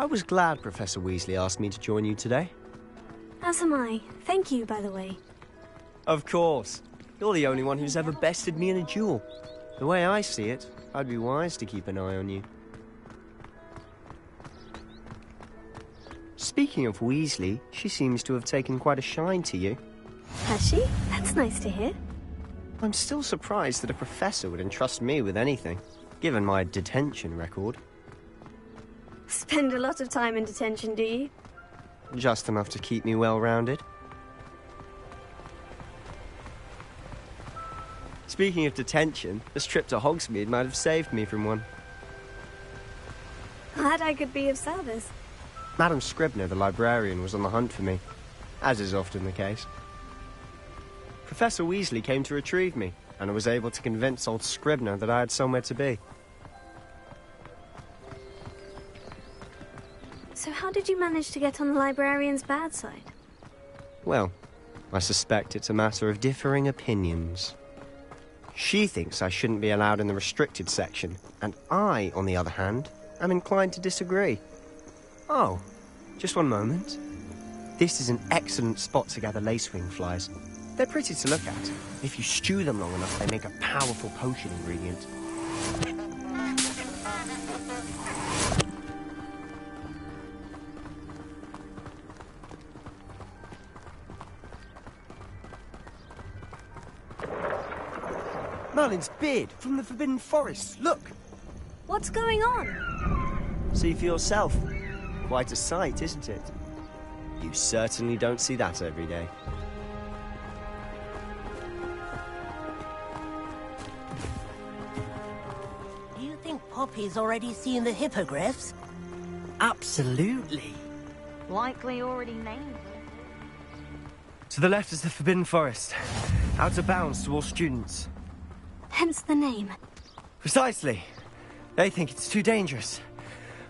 I was glad Professor Weasley asked me to join you today. As am I. Thank you, by the way. Of course. You're the only one who's ever bested me in a duel. The way I see it, I'd be wise to keep an eye on you. Speaking of Weasley, she seems to have taken quite a shine to you. Has she? That's nice to hear. I'm still surprised that a professor would entrust me with anything, given my detention record. Spend a lot of time in detention, do you? Just enough to keep me well-rounded. Speaking of detention, this trip to Hogsmeade might have saved me from one. Glad I could be of service. Madam Scribner, the librarian, was on the hunt for me, as is often the case. Professor Weasley came to retrieve me, and I was able to convince old Scribner that I had somewhere to be. So how did you manage to get on the librarian's bad side? Well, I suspect it's a matter of differing opinions. She thinks I shouldn't be allowed in the restricted section, and I, on the other hand, am inclined to disagree. Oh, just one moment. This is an excellent spot to gather lacewing flies. They're pretty to look at. If you stew them long enough, they make a powerful potion ingredient. Merlin's beard from the Forbidden Forest. Look! What's going on? See for yourself. Quite a sight, isn't it? You certainly don't see that every day. Do you think Poppy's already seen the hippogriffs? Absolutely. Likely already named. To the left is the Forbidden Forest. Out of bounds to all students. Hence the name. Precisely. They think it's too dangerous.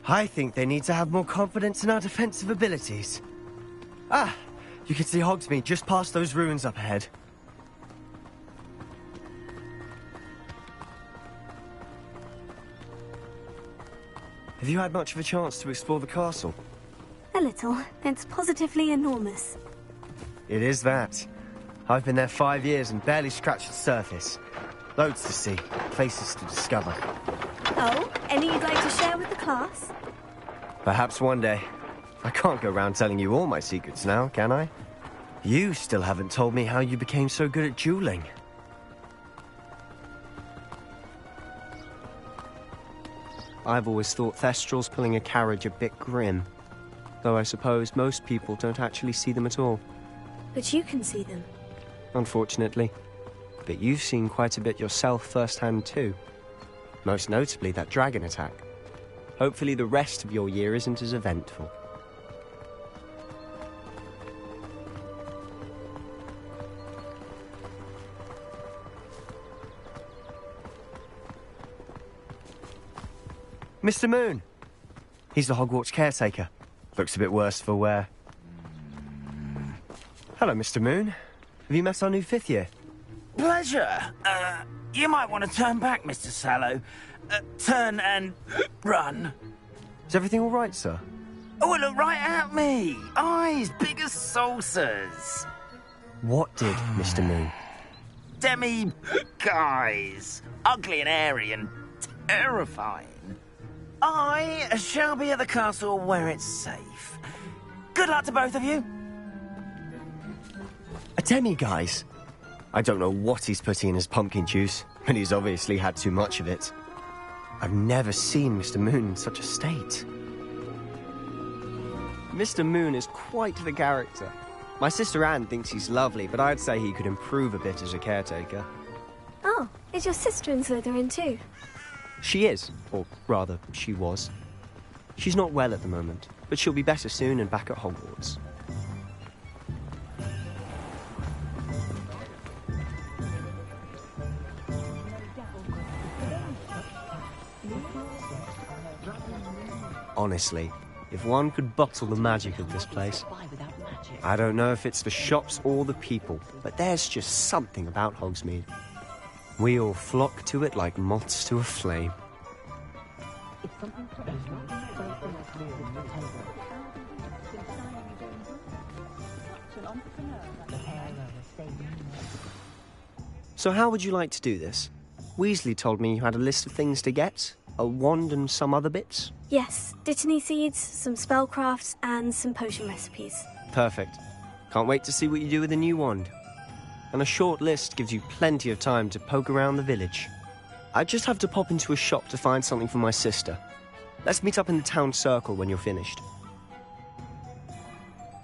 I think they need to have more confidence in our defensive abilities. Ah, you can see Hogsmeade just past those ruins up ahead. Have you had much of a chance to explore the castle? A little. It's positively enormous. It is that. I've been there 5 years and barely scratched the surface. Loads to see, places to discover. Oh, any you'd like to share with the class? Perhaps one day. I can't go around telling you all my secrets now, can I? You still haven't told me how you became so good at dueling. I've always thought Thestrals pulling a carriage a bit grim. Though I suppose most people don't actually see them at all. But you can see them. Unfortunately. But you've seen quite a bit yourself firsthand too. Most notably that dragon attack. Hopefully the rest of your year isn't as eventful. Mr. Moon! He's the Hogwarts caretaker. Looks a bit worse for wear. Hello, Mr. Moon. Have you met our new 5th year? Pleasure. You might want to turn back, Mr. Sallow. Turn and run. Is everything all right, sir? Oh, look right at me. Eyes big as saucers. What did, Mr. Moon? Guys. Ugly and airy and terrifying. I shall be at the castle where it's safe. Good luck to both of you. A demi-guise? I don't know what he's putting in his pumpkin juice, but he's obviously had too much of it. I've never seen Mr. Moon in such a state. Mr. Moon is quite the character. My sister Anne thinks he's lovely, but I'd say he could improve a bit as a caretaker. Oh, is your sister in Slytherin too? She is, or rather, she was. She's not well at the moment, but she'll be better soon and back at Hogwarts. Honestly, if one could bottle the magic of this place. I don't know if it's the shops or the people, but there's just something about Hogsmeade. We all flock to it like moths to a flame. So how would you like to do this? Weasley told me you had a list of things to get, a wand and some other bits. Yes, Dittany seeds, some spellcrafts, and some potion recipes. Perfect. Can't wait to see what you do with the new wand. And a short list gives you plenty of time to poke around the village. I just have to pop into a shop to find something for my sister. Let's meet up in the town circle when you're finished.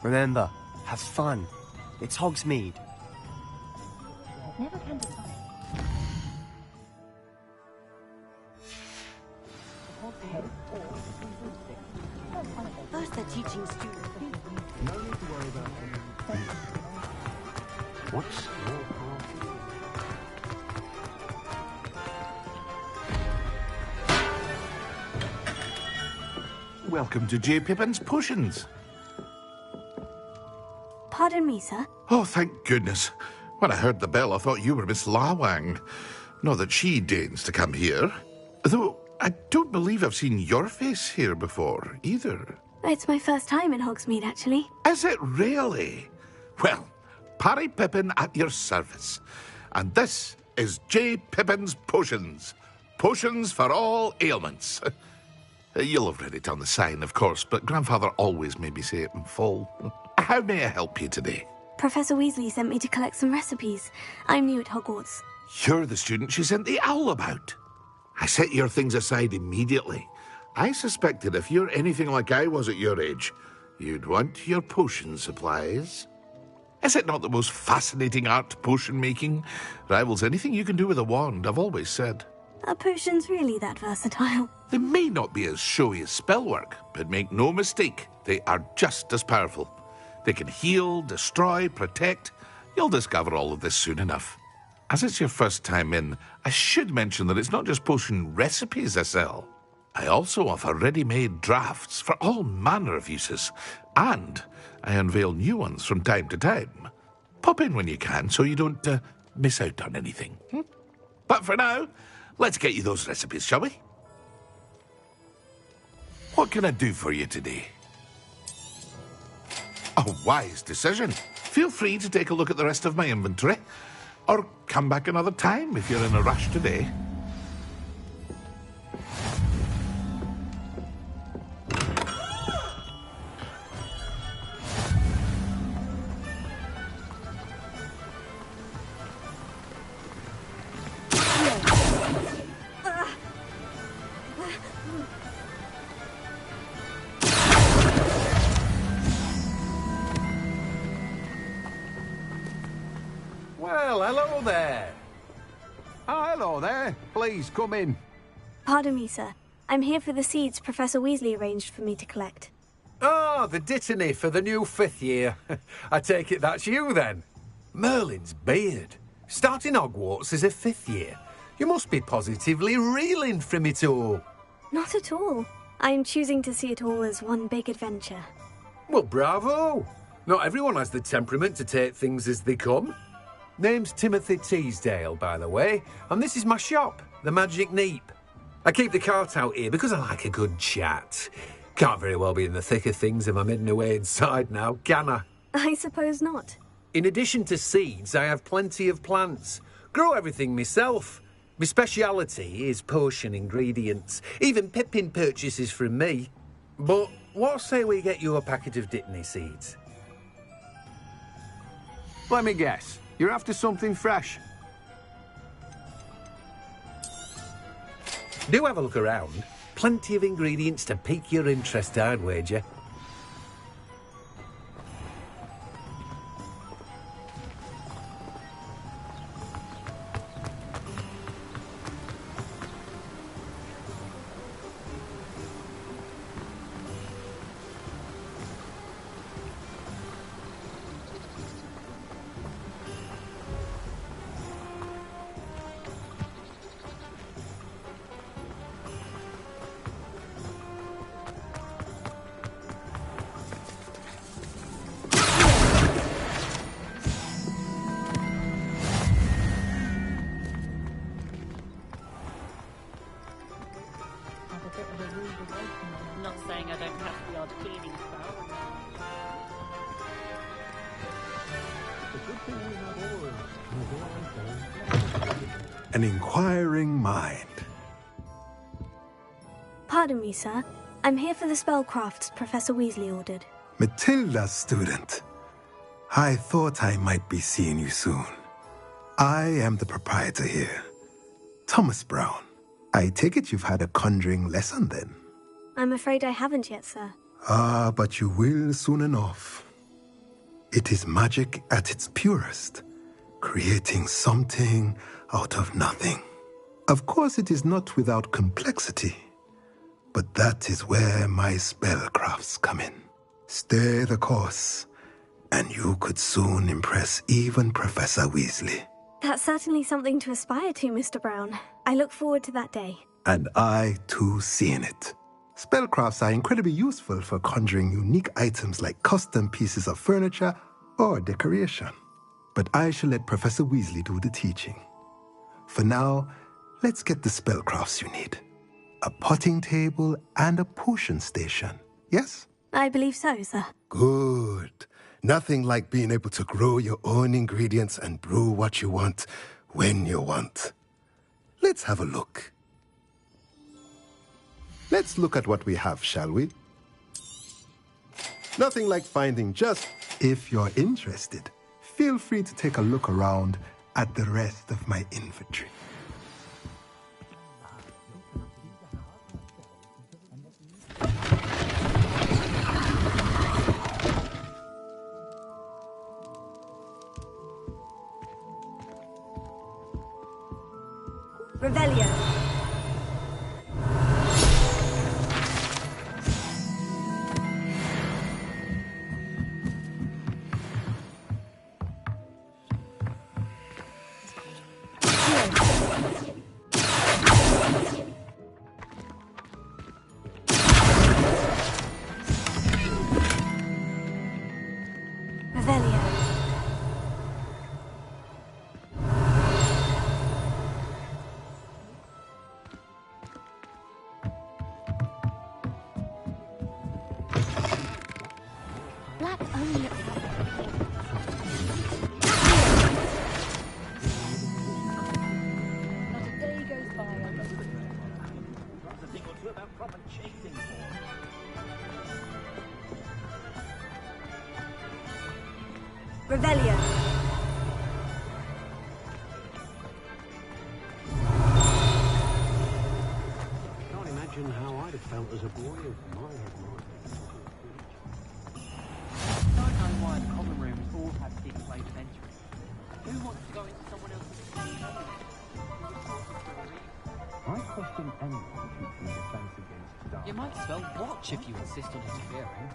Remember, have fun. It's Hogsmeade. Never can decide. First they're teaching students. No need to worry about anything. What's your part? Welcome to J. Pippin's Potions. Pardon me, sir. Oh, thank goodness. When I heard the bell, I thought you were Miss Lawang. Not that she deigns to come here. Though I don't believe I've seen your face here before, either. It's my first time in Hogsmeade, actually. Is it really? Well, Parry Pippin at your service. And this is J. Pippin's Potions. Potions for all ailments. You'll have read it on the sign, of course, but Grandfather always made me say it in full. How may I help you today? Professor Weasley sent me to collect some recipes. I'm new at Hogwarts. You're the student she sent the owl about. I set your things aside immediately. I suspected if you're anything like I was at your age, you'd want your potion supplies. Is it not the most fascinating art, potion making? Rivals anything you can do with a wand, I've always said. Are potions really that versatile? They may not be as showy as spellwork, but make no mistake, they are just as powerful. They can heal, destroy, protect. You'll discover all of this soon enough. As it's your first time in, I should mention that it's not just potion recipes I sell. I also offer ready-made drafts for all manner of uses, and I unveil new ones from time to time. Pop in when you can so you don't miss out on anything. But for now, let's get you those recipes, shall we? What can I do for you today? A wise decision. Feel free to take a look at the rest of my inventory, or come back another time if you're in a rush today. Well, hello there. Oh, hello there. Please, come in. Pardon me, sir. I'm here for the seeds Professor Weasley arranged for me to collect. Oh, the Dittany for the new 5th year. I take it that's you, then. Merlin's beard. Starting Hogwarts as a 5th year. You must be positively reeling from it all. Not at all. I'm choosing to see it all as one big adventure. Well, bravo. Not everyone has the temperament to take things as they come. Name's Timothy Teasdale, by the way, and this is my shop, the Magic Neep. I keep the cart out here because I like a good chat. Can't very well be in the thick of things if I'm hidden away inside now, can I? I suppose not. In addition to seeds, I have plenty of plants. Grow everything myself. My speciality is potion ingredients. Even Pippin purchases from me. But what say we get you a packet of Dittany seeds? Let me guess. You're after something fresh. Do have a look around. Plenty of ingredients to pique your interest, I'd wager. bit of a rude awakening. I'm not saying I don't have the odd cleaning spell. An inquiring mind. Pardon me, sir. I'm here for the spellcrafts Professor Weasley ordered. Matilda's student. I thought I might be seeing you soon. I am the proprietor here, Thomas Brown. I take it you've had a conjuring lesson then? I'm afraid I haven't yet, sir. Ah, but you will soon enough. It is magic at its purest, creating something out of nothing. Of course, it is not without complexity, but that is where my spellcrafts come in. Stay the course, and you could soon impress even Professor Weasley. That's certainly something to aspire to, Mr. Brown. I look forward to that day. And I, too, seeing it. Spellcrafts are incredibly useful for conjuring unique items like custom pieces of furniture or decoration. But I shall let Professor Weasley do the teaching. For now, let's get the spellcrafts you need. A potting table and a potion station, yes? I believe so, sir. Good. Nothing like being able to grow your own ingredients and brew what you want when you want. Let's have a look. Let's look at what we have, shall we? Nothing like finding just... If you're interested, feel free to take a look around at the rest of my inventory. Revelio. Black only looks like not a day goes by. That's a thing or two about proper chasing. Revelio. Can't imagine how I'd have felt as a boy if mine had mine. I don't know why the common rooms all have secret ways of entry. Who wants to go into someone else's room? I question anyone who can defense against dark. You might as well watch if you insist on interfering.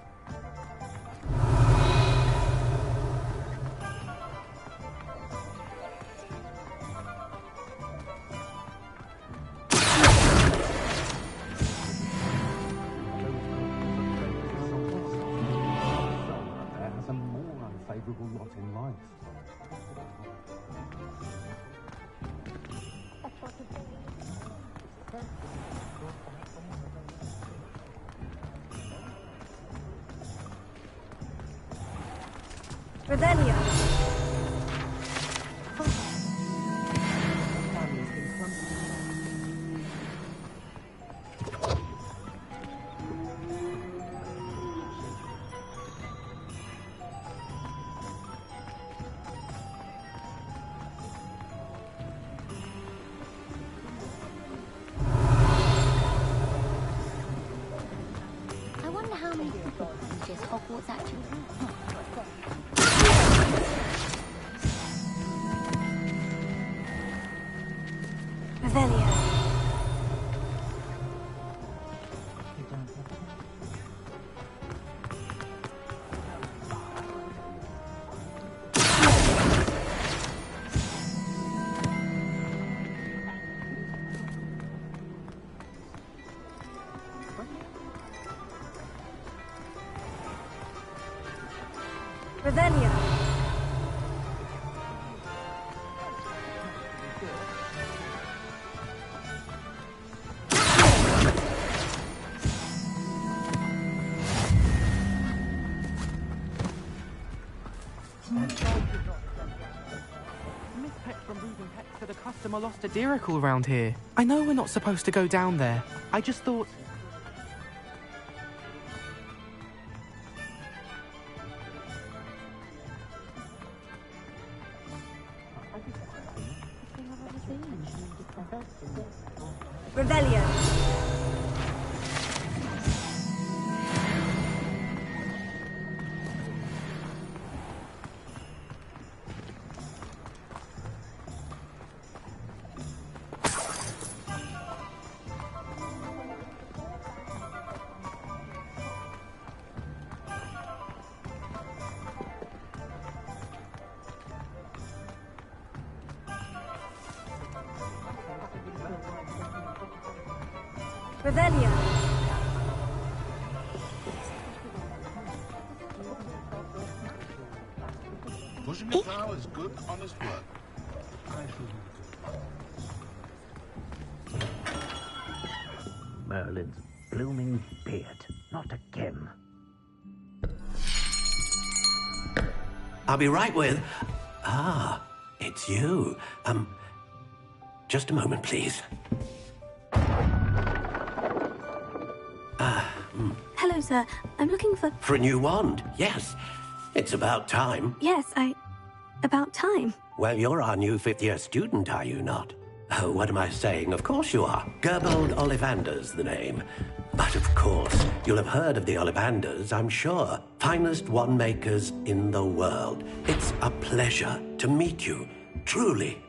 Has a more unfavorable lot in life. Revelio. I wonder how many people colleges Hogwarts actually has. Revelio. Revelio. some lost a diricle around here. I know we're not supposed to go down there. I just thought... Revelio. Revelio. Pushing a plow is good, honest work. Merlin's blooming beard. Not again. I'll be right with... Ah, it's you. Just a moment, please. Hello, sir. I'm looking for... For a new wand, yes. It's about time. Yes, about time. Well, you're our new fifth-year student, are you not? Oh, what am I saying? Of course you are. Gerbold Ollivander's the name. But of course, you'll have heard of the Ollivanders, I'm sure. Finest wand makers in the world. It's a pleasure to meet you, truly.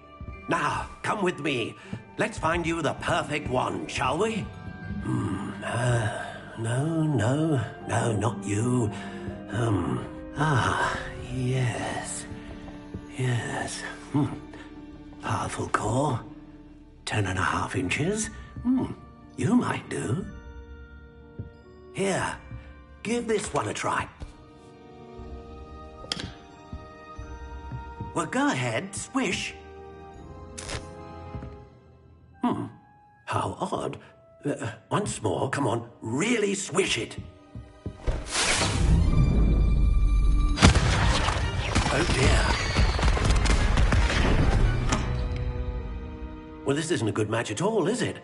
Now, come with me. Let's find you the perfect wand, shall we? No, not you. Yes. Powerful core. 10.5 inches. You might do. Here, give this one a try. Well, go ahead, swish. How odd. Once more, come on, really swish it. Oh dear. Well, this isn't a good match at all, is it?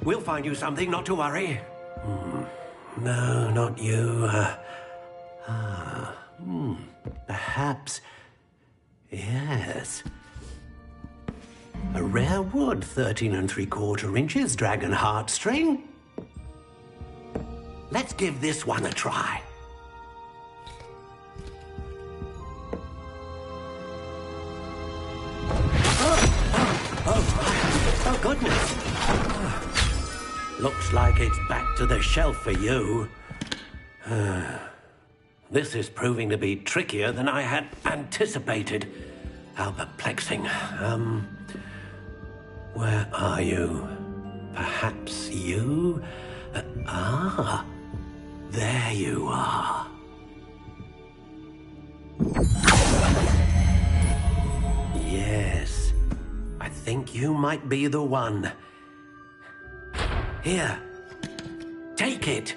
We'll find you something, not to worry. No, not you. Perhaps. Yes. A rare wood, 13 3/4 inches, dragon heartstring. Let's give this one a try. Oh, goodness. Looks like it's back to the shelf for you. This is proving to be trickier than I had anticipated. How perplexing. Where are you? Perhaps you? There you are. Yes, I think you might be the one. Here, take it.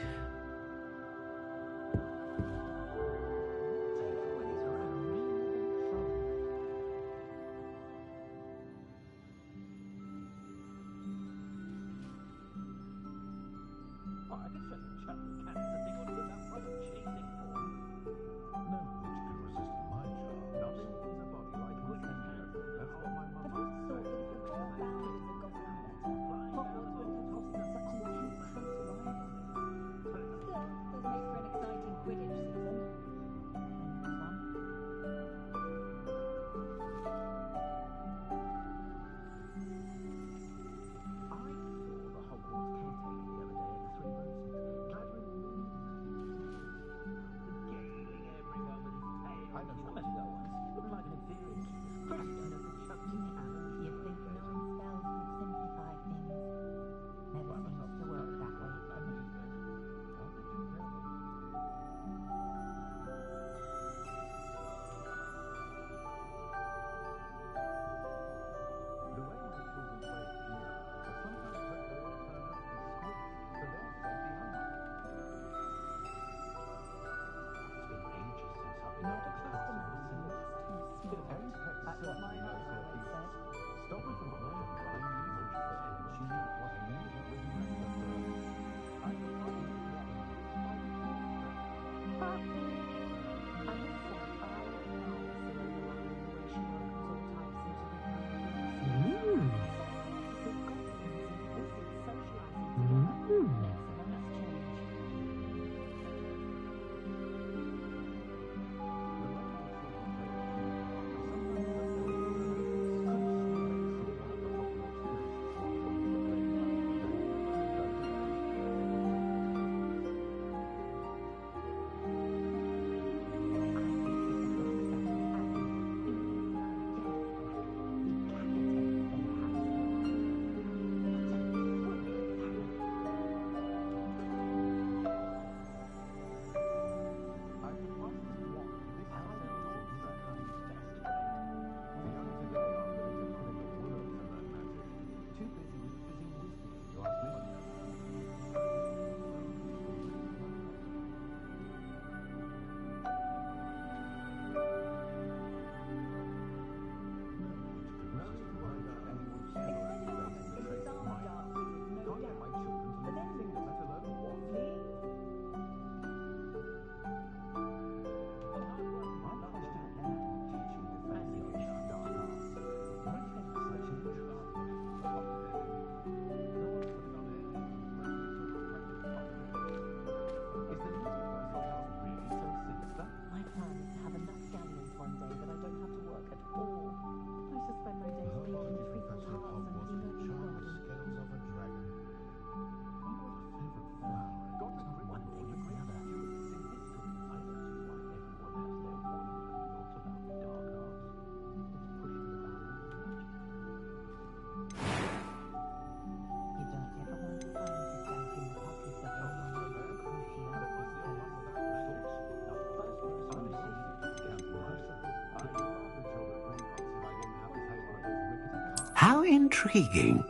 How intriguing.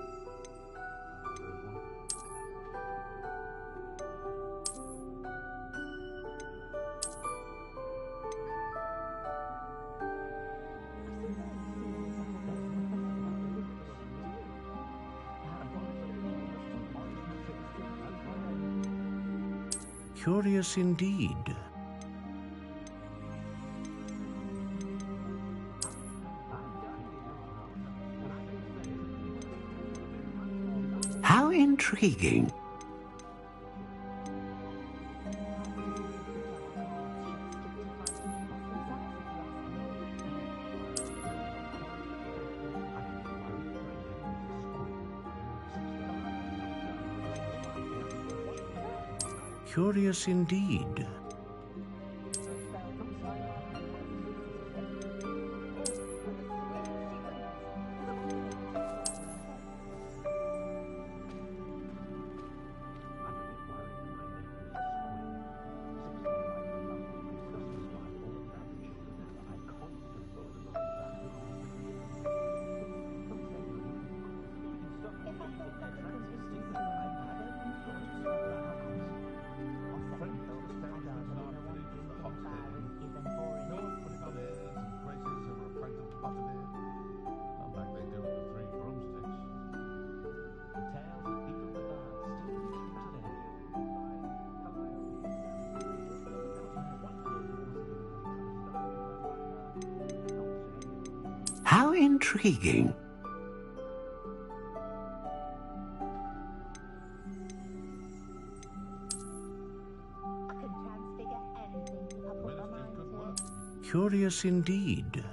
Curious indeed. How intriguing. Curious indeed. How intriguing. Curious indeed.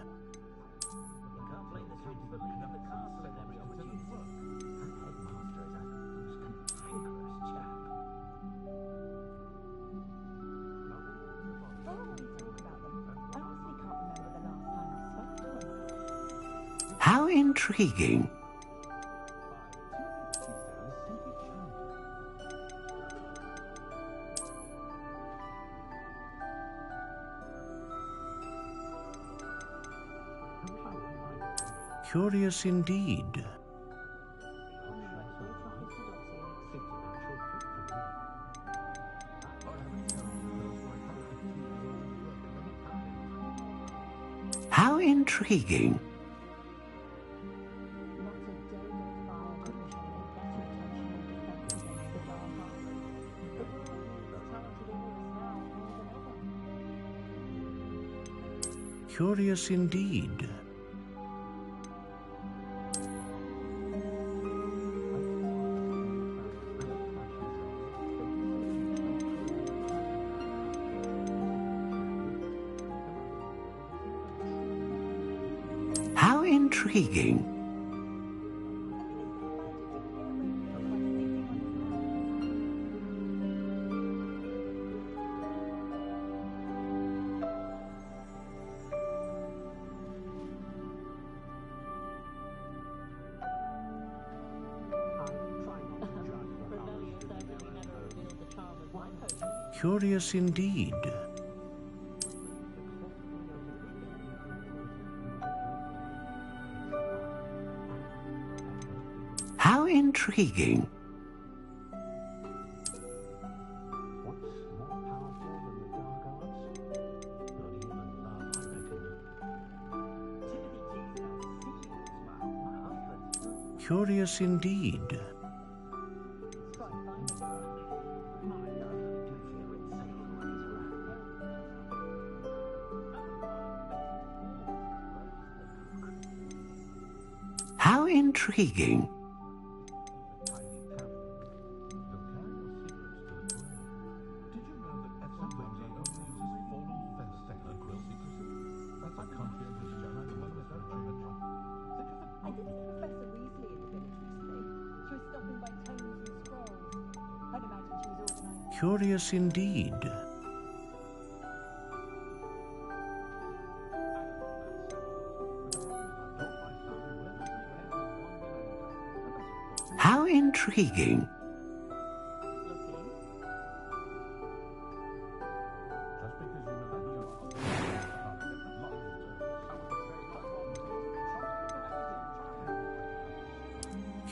How intriguing. Curious indeed. How intriguing. Curious indeed. How intriguing. Curious indeed. How intriguing. Curious indeed. How intriguing. Curious indeed. How intriguing.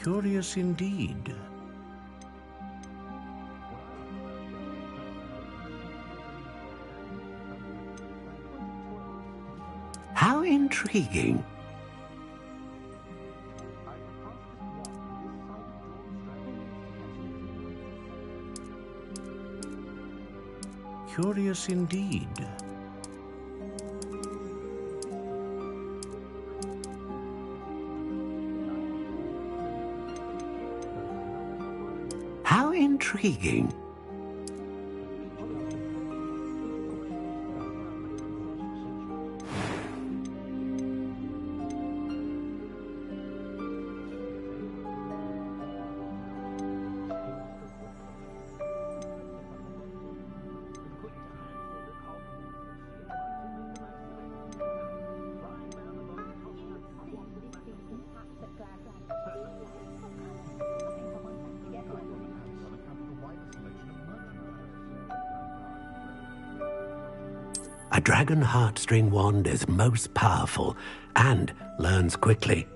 Curious indeed. How intriguing. Curious indeed. How intriguing. A dragon heartstring wand is most powerful and learns quickly.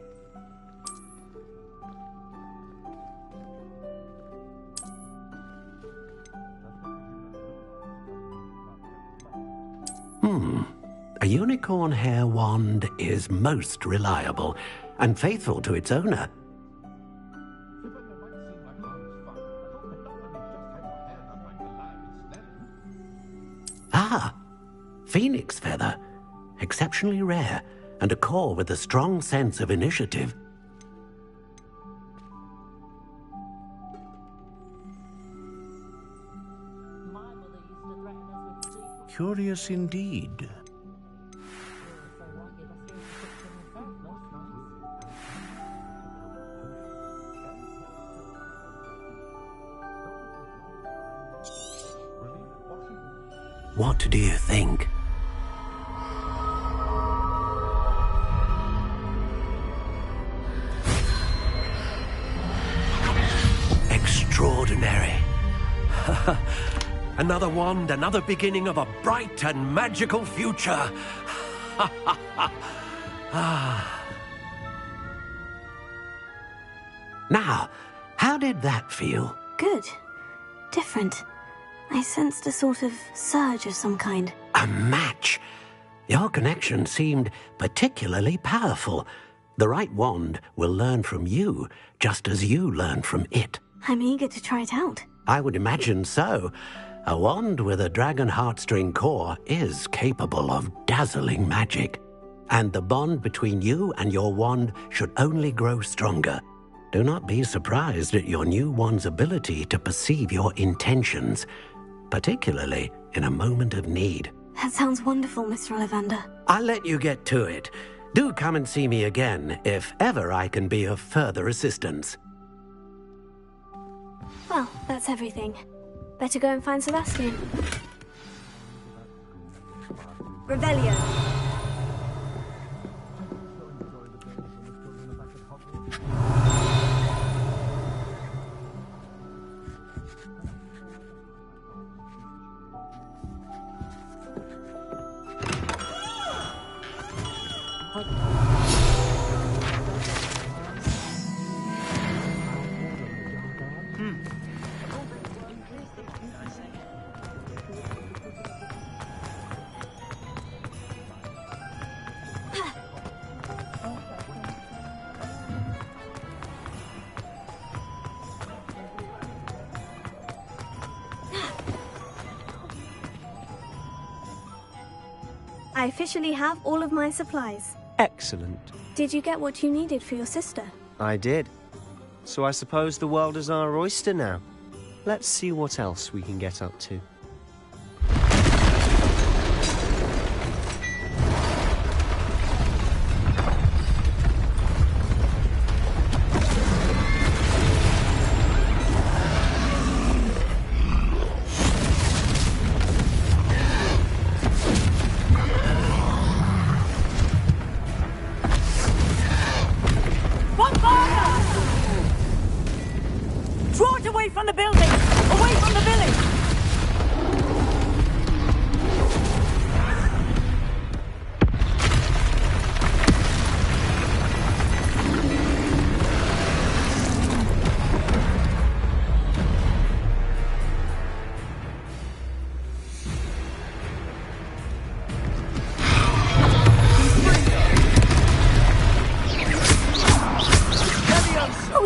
A unicorn hair wand is most reliable and faithful to its owner. Ah! Phoenix feather, exceptionally rare, and a core with a strong sense of initiative. Curious indeed. What do you think? Extraordinary. Another wand, another beginning of a bright and magical future. Now, how did that feel? Good. Different. I sensed a sort of surge of some kind. A match. Your connection seemed particularly powerful. The right wand will learn from you, just as you learn from it. I'm eager to try it out. I would imagine so. A wand with a dragon heartstring core is capable of dazzling magic. And the bond between you and your wand should only grow stronger. Do not be surprised at your new wand's ability to perceive your intentions, particularly in a moment of need. That sounds wonderful, Mr. Ollivander. I'll let you get to it. Do come and see me again if ever I can be of further assistance. Well, that's everything. Better go and find Sebastian. Revelio. I officially have all of my supplies. Excellent. Did you get what you needed for your sister? I did. So I suppose the world is our oyster now. Let's see what else we can get up to. From the building! Away from the village!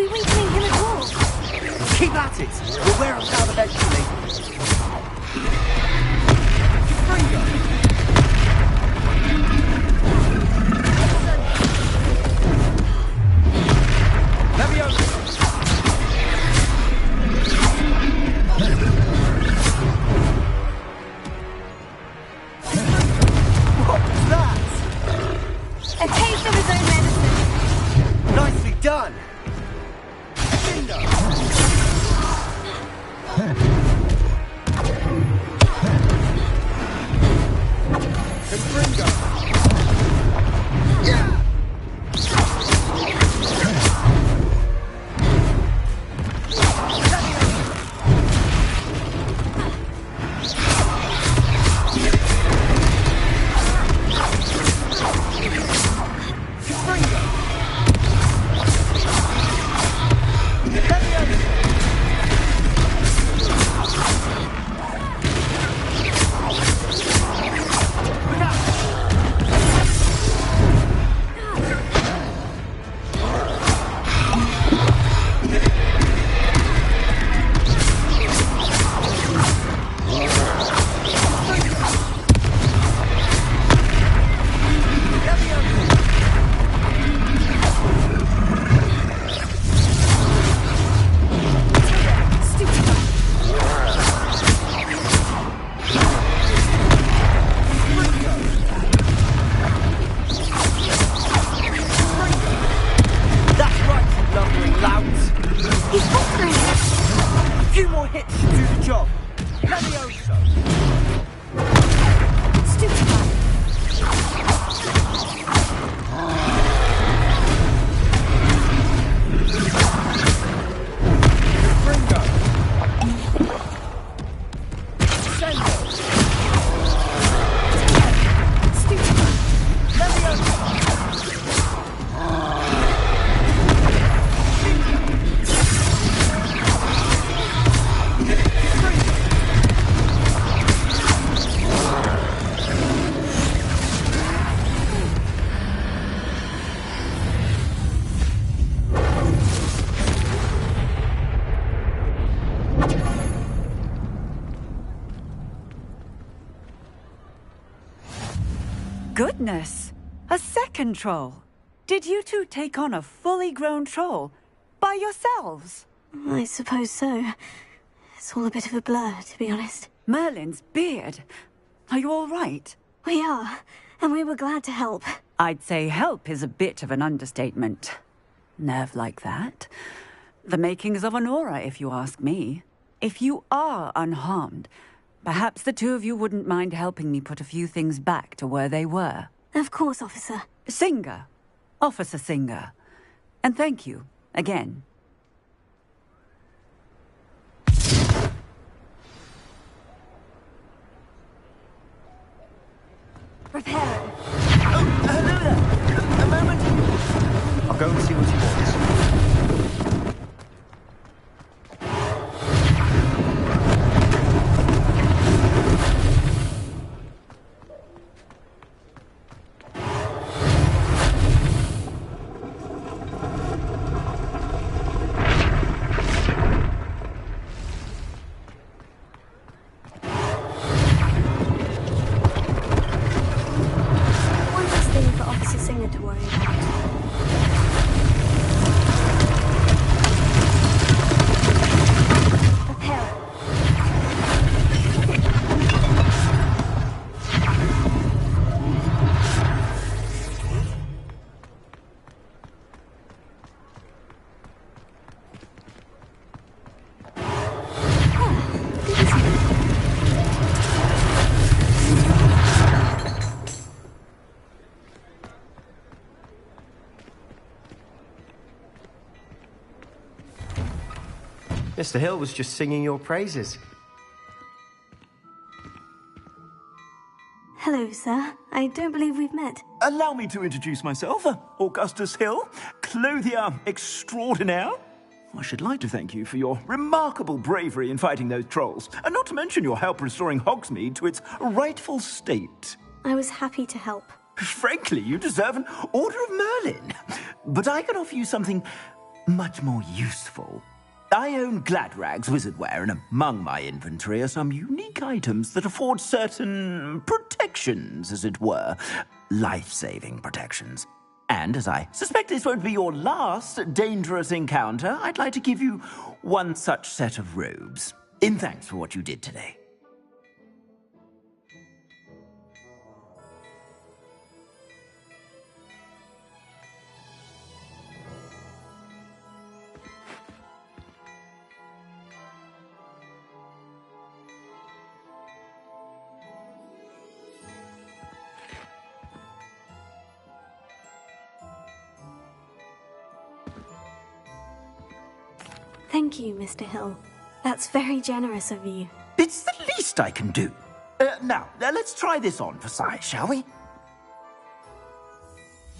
we weakening him at all? Keep at it. We'll wear him down eventually. What was that? A taste of his own medicine. Nicely done. Goodness! A second troll! Did you two take on a fully grown troll? By yourselves? I suppose so. It's all a bit of a blur, to be honest. Merlin's beard! Are you all right? We are, and we were glad to help. I'd say help is a bit of an understatement. Nerve like that? The makings of an aura, if you ask me. If you are unharmed, perhaps the two of you wouldn't mind helping me put a few things back to where they were. Of course, officer. Singer. Officer Singer. And thank you, again. Prepare it. Oh, hello there. A moment. I'll go and see what he wants. Mr. Hill was just singing your praises. Hello, sir. I don't believe we've met. Allow me to introduce myself, Augustus Hill, clothier extraordinaire. I should like to thank you for your remarkable bravery in fighting those trolls, and not to mention your help restoring Hogsmeade to its rightful state. I was happy to help. Frankly, you deserve an Order of Merlin. But I can offer you something much more useful. I own Gladrag's wizardware, and among my inventory are some unique items that afford certain protections, as it were. Life-saving protections. And as I suspect this won't be your last dangerous encounter, I'd like to give you one such set of robes, in thanks for what you did today. Thank you, Mr. Hill. That's very generous of you. It's the least I can do. Now, let's try this on for size, shall we?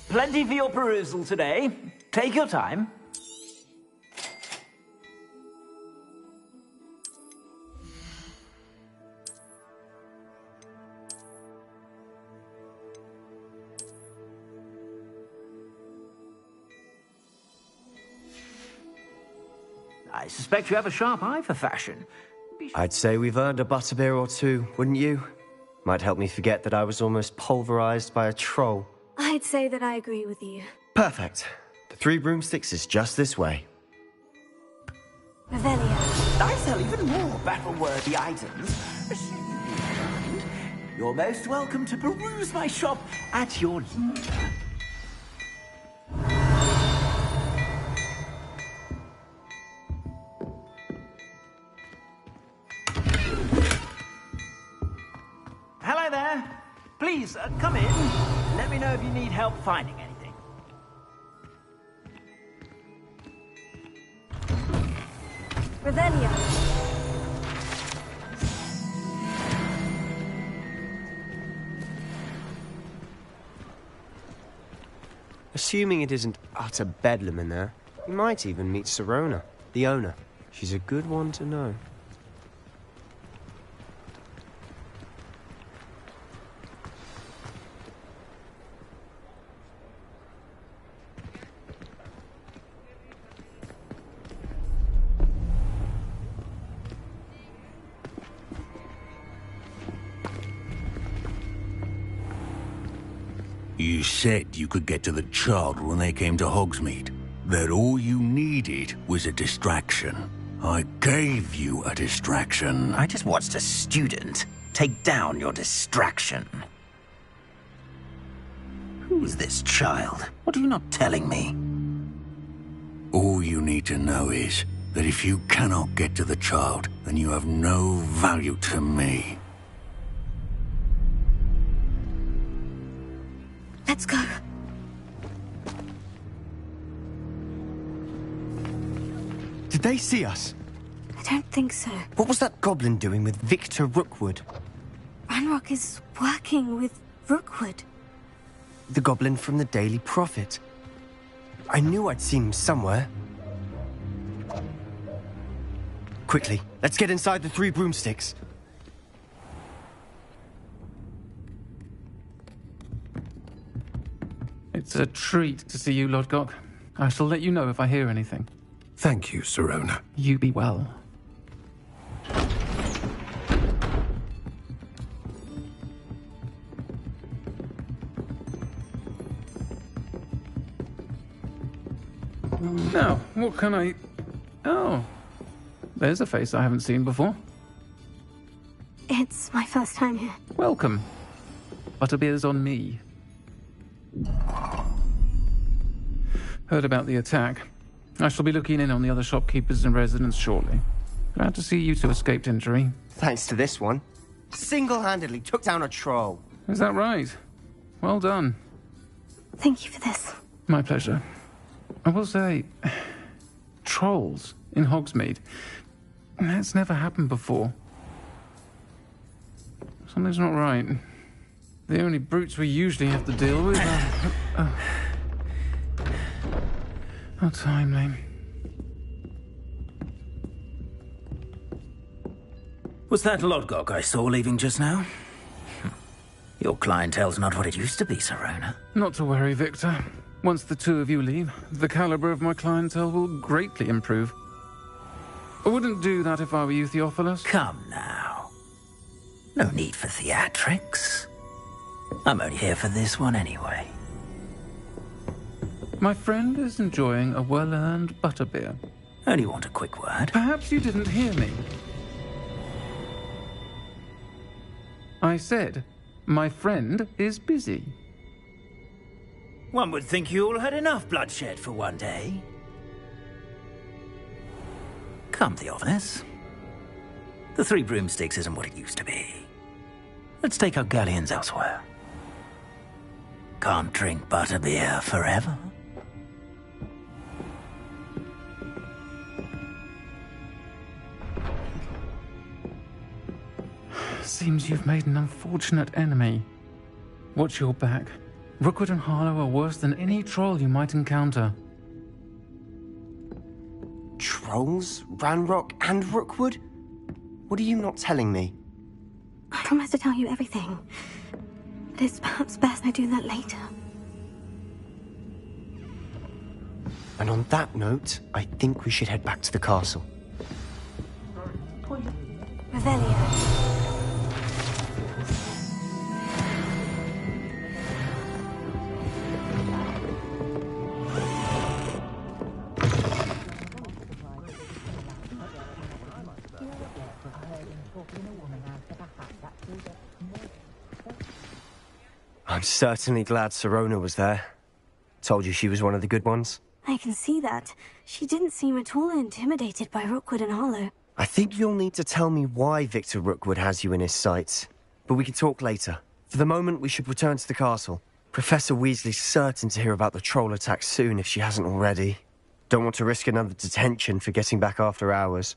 Plenty for your perusal today. Take your time. I suspect you have a sharp eye for fashion. I'd say we've earned a butterbeer or two, wouldn't you? Might help me forget that I was almost pulverized by a troll. I'd say that I agree with you. Perfect. The Three Broomsticks is just this way. Revelia. I sell even more battle-worthy items. You're most welcome to peruse my shop at your leisure. Hello there. Please, come in. Let me know if you need help finding anything. Revelia. Assuming it isn't utter bedlam in there, you might even meet Sirona, the owner. She's a good one to know. You said you could get to the child when they came to Hogsmeade. That all you needed was a distraction. I gave you a distraction. I just watched a student take down your distraction. Who's this child? What are you not telling me? All you need to know is that if you cannot get to the child, then you have no value to me. Let's go. Did they see us? I don't think so. What was that goblin doing with Victor Rookwood? Ranrock is working with Rookwood. The goblin from the Daily Prophet. I knew I'd seen him somewhere. Quickly, let's get inside the Three Broomsticks. It's a treat to see you, Lodgok. I shall let you know if I hear anything. Thank you, Sirona. You be well. Now, what can I... Oh, there's a face I haven't seen before. It's my first time here. Welcome. Butterbeer's on me. Heard about the attack. I shall be looking in on the other shopkeepers and residents shortly. Glad to see you two escaped injury. Thanks to this one. Single-handedly took down a troll. Is that right? Well done. Thank you for this. My pleasure. I will say, trolls in Hogsmeade. That's never happened before. Something's not right. The only brutes we usually have to deal with are... How timely. Was that Lodgok I saw leaving just now? Your clientele's not what it used to be, Sirona. Not to worry, Victor. Once the two of you leave, the caliber of my clientele will greatly improve. I wouldn't do that if I were you, Theophilus. Come now. No need for theatrics. I'm only here for this one anyway. My friend is enjoying a well-earned butterbeer. Only want a quick word. Perhaps you didn't hear me. I said, my friend is busy. One would think you all had enough bloodshed for one day. Come, Theophilus. The Three Broomsticks isn't what it used to be. Let's take our galleons elsewhere. Can't drink butterbeer forever. Seems you've made an unfortunate enemy. Watch your back. Rookwood and Harlow are worse than any troll you might encounter. Trolls? Ranrock and Rookwood? What are you not telling me? I promise to tell you everything. But it's perhaps best I do that later. And on that note, I think we should head back to the castle. Revelio. I'm certainly glad Sirona was there. Told you she was one of the good ones. I can see that. She didn't seem at all intimidated by Rookwood and Harlow. I think you'll need to tell me why Victor Rookwood has you in his sights. But we can talk later. For the moment, we should return to the castle. Professor Weasley's certain to hear about the troll attack soon if she hasn't already. Don't want to risk another detention for getting back after hours.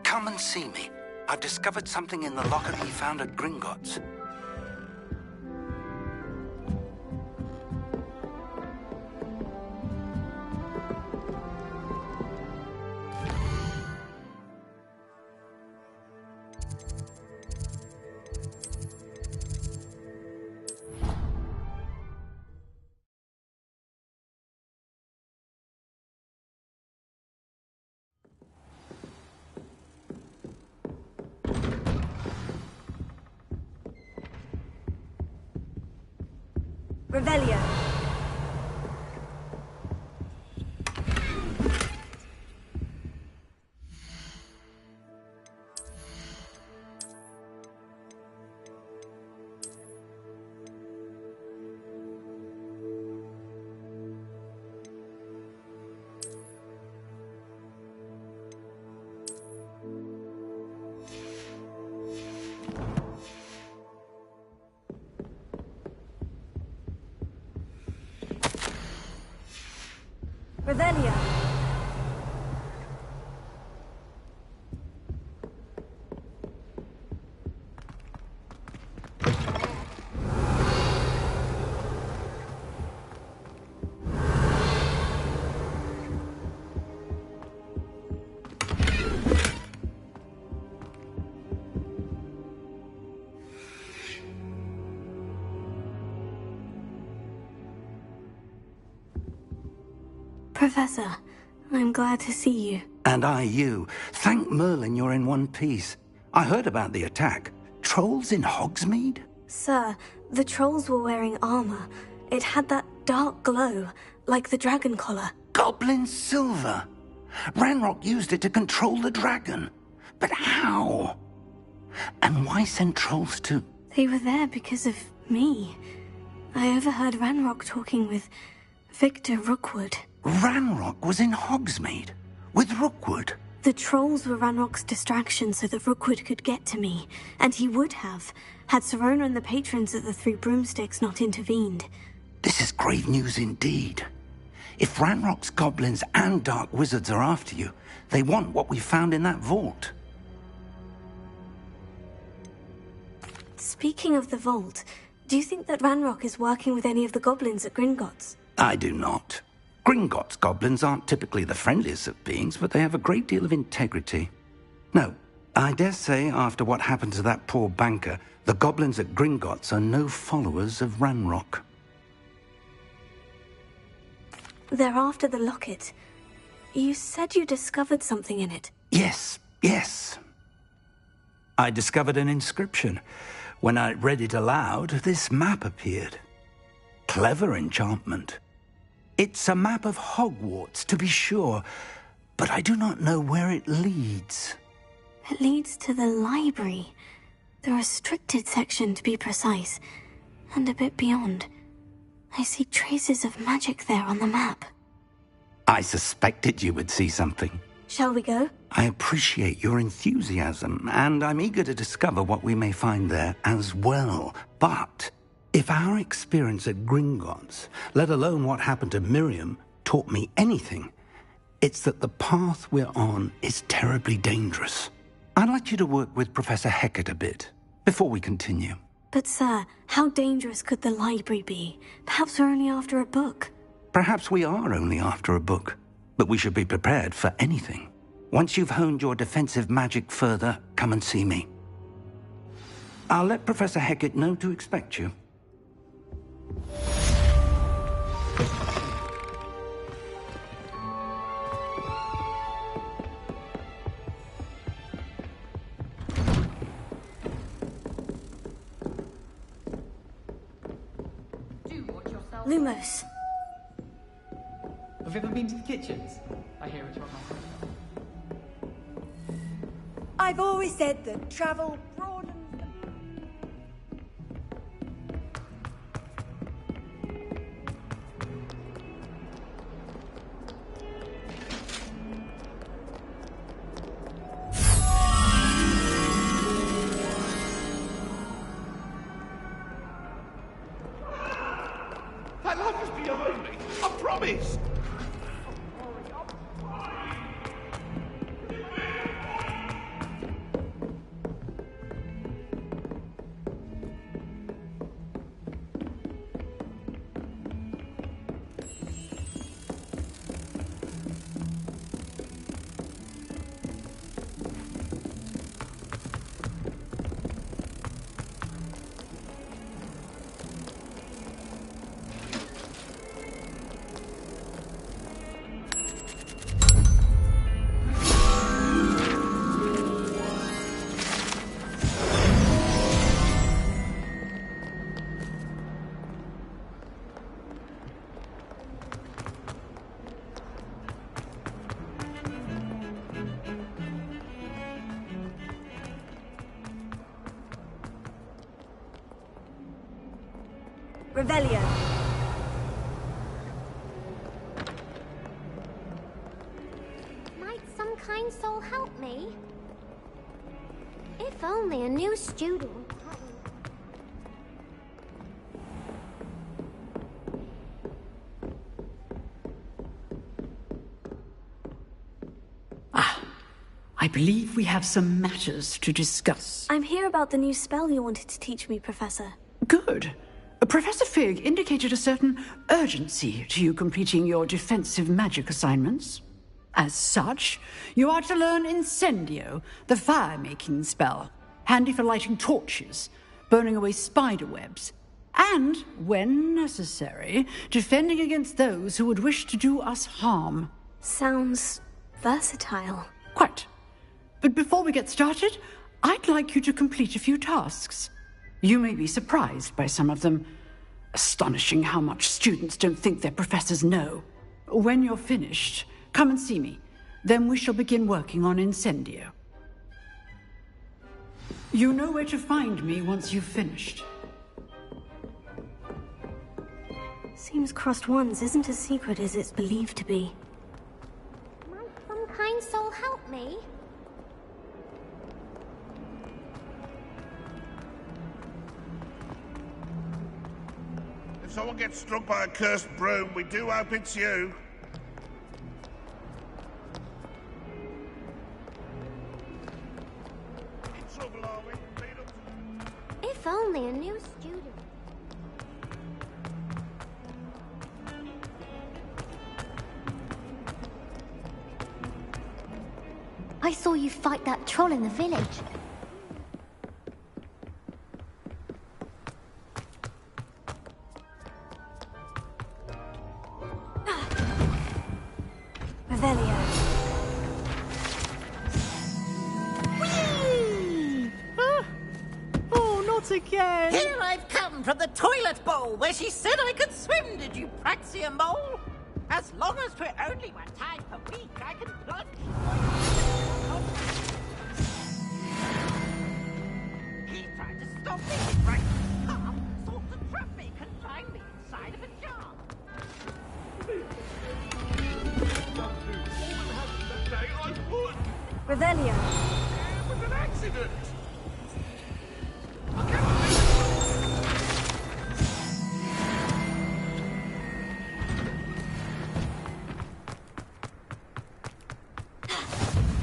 Come and see me. I've discovered something in the locker he found at Gringotts. Revelio. Revelio. Professor, I'm glad to see you. And I you. Thank Merlin you're in one piece. I heard about the attack. Trolls in Hogsmeade? Sir, the trolls were wearing armor. It had that dark glow, like the dragon collar. Goblin silver. Ranrock used it to control the dragon. But how? And why send trolls to... They were there because of me. I overheard Ranrock talking with Victor Rookwood. Ranrock was in Hogsmeade? With Rookwood? The trolls were Ranrock's distraction so that Rookwood could get to me. And he would have, had Serona and the patrons at the Three Broomsticks not intervened. This is grave news indeed. If Ranrock's goblins and dark wizards are after you, they want what we found in that vault. Speaking of the vault, do you think that Ranrock is working with any of the goblins at Gringotts? I do not. Gringotts goblins aren't typically the friendliest of beings, but they have a great deal of integrity. No, I dare say after what happened to that poor banker, the goblins at Gringotts are no followers of Ranrock. They're after the locket. You said you discovered something in it. Yes. I discovered an inscription. When I read it aloud, this map appeared. Clever enchantment. It's a map of Hogwarts, to be sure, but I do not know where it leads. It leads to the library. The restricted section, to be precise. And a bit beyond. I see traces of magic there on the map. I suspected you would see something. Shall we go? I appreciate your enthusiasm, and I'm eager to discover what we may find there as well. But if our experience at Gringotts, let alone what happened to Miriam, taught me anything, it's that the path we're on is terribly dangerous. I'd like you to work with Professor Hecat a bit before we continue. But sir, how dangerous could the library be? Perhaps we're only after a book. Perhaps we are only after a book, but we should be prepared for anything. Once you've honed your defensive magic further, come and see me. I'll let Professor Hecat know to expect you. Lumos. Have you ever been to the kitchens? I hear it's one of my I've always said that travel broadens the... That life is behind me. I promise. Revelio. Might some kind soul help me? If only a new student. I believe we have some matters to discuss. I'm here about the new spell you wanted to teach me, Professor. Good. Professor Fig indicated a certain urgency to you completing your defensive magic assignments. As such, you are to learn Incendio, the fire-making spell, handy for lighting torches, burning away spider webs, and, when necessary, defending against those who would wish to do us harm. Sounds versatile. Quite. But before we get started, I'd like you to complete a few tasks. You may be surprised by some of them. Astonishing how much students don't think their professors know. When you're finished, come and see me. Then we shall begin working on Incendio. You know where to find me once you've finished. Seems Crossed Wands isn't as secret as it's believed to be. Might some kind soul help me? If someone gets struck by a cursed broom, we do hope it's you. In trouble, are we? If only a new student. I saw you fight that troll in the village. Revelio. Oh, not again! Here I've come from the toilet bowl where she said I could swim, did you praxia mole? As long as we're only 1 time per week, I can plunge. He tried to stop me, right? Sought to trap me, confine me inside of a jar. Revelio. It was an accident!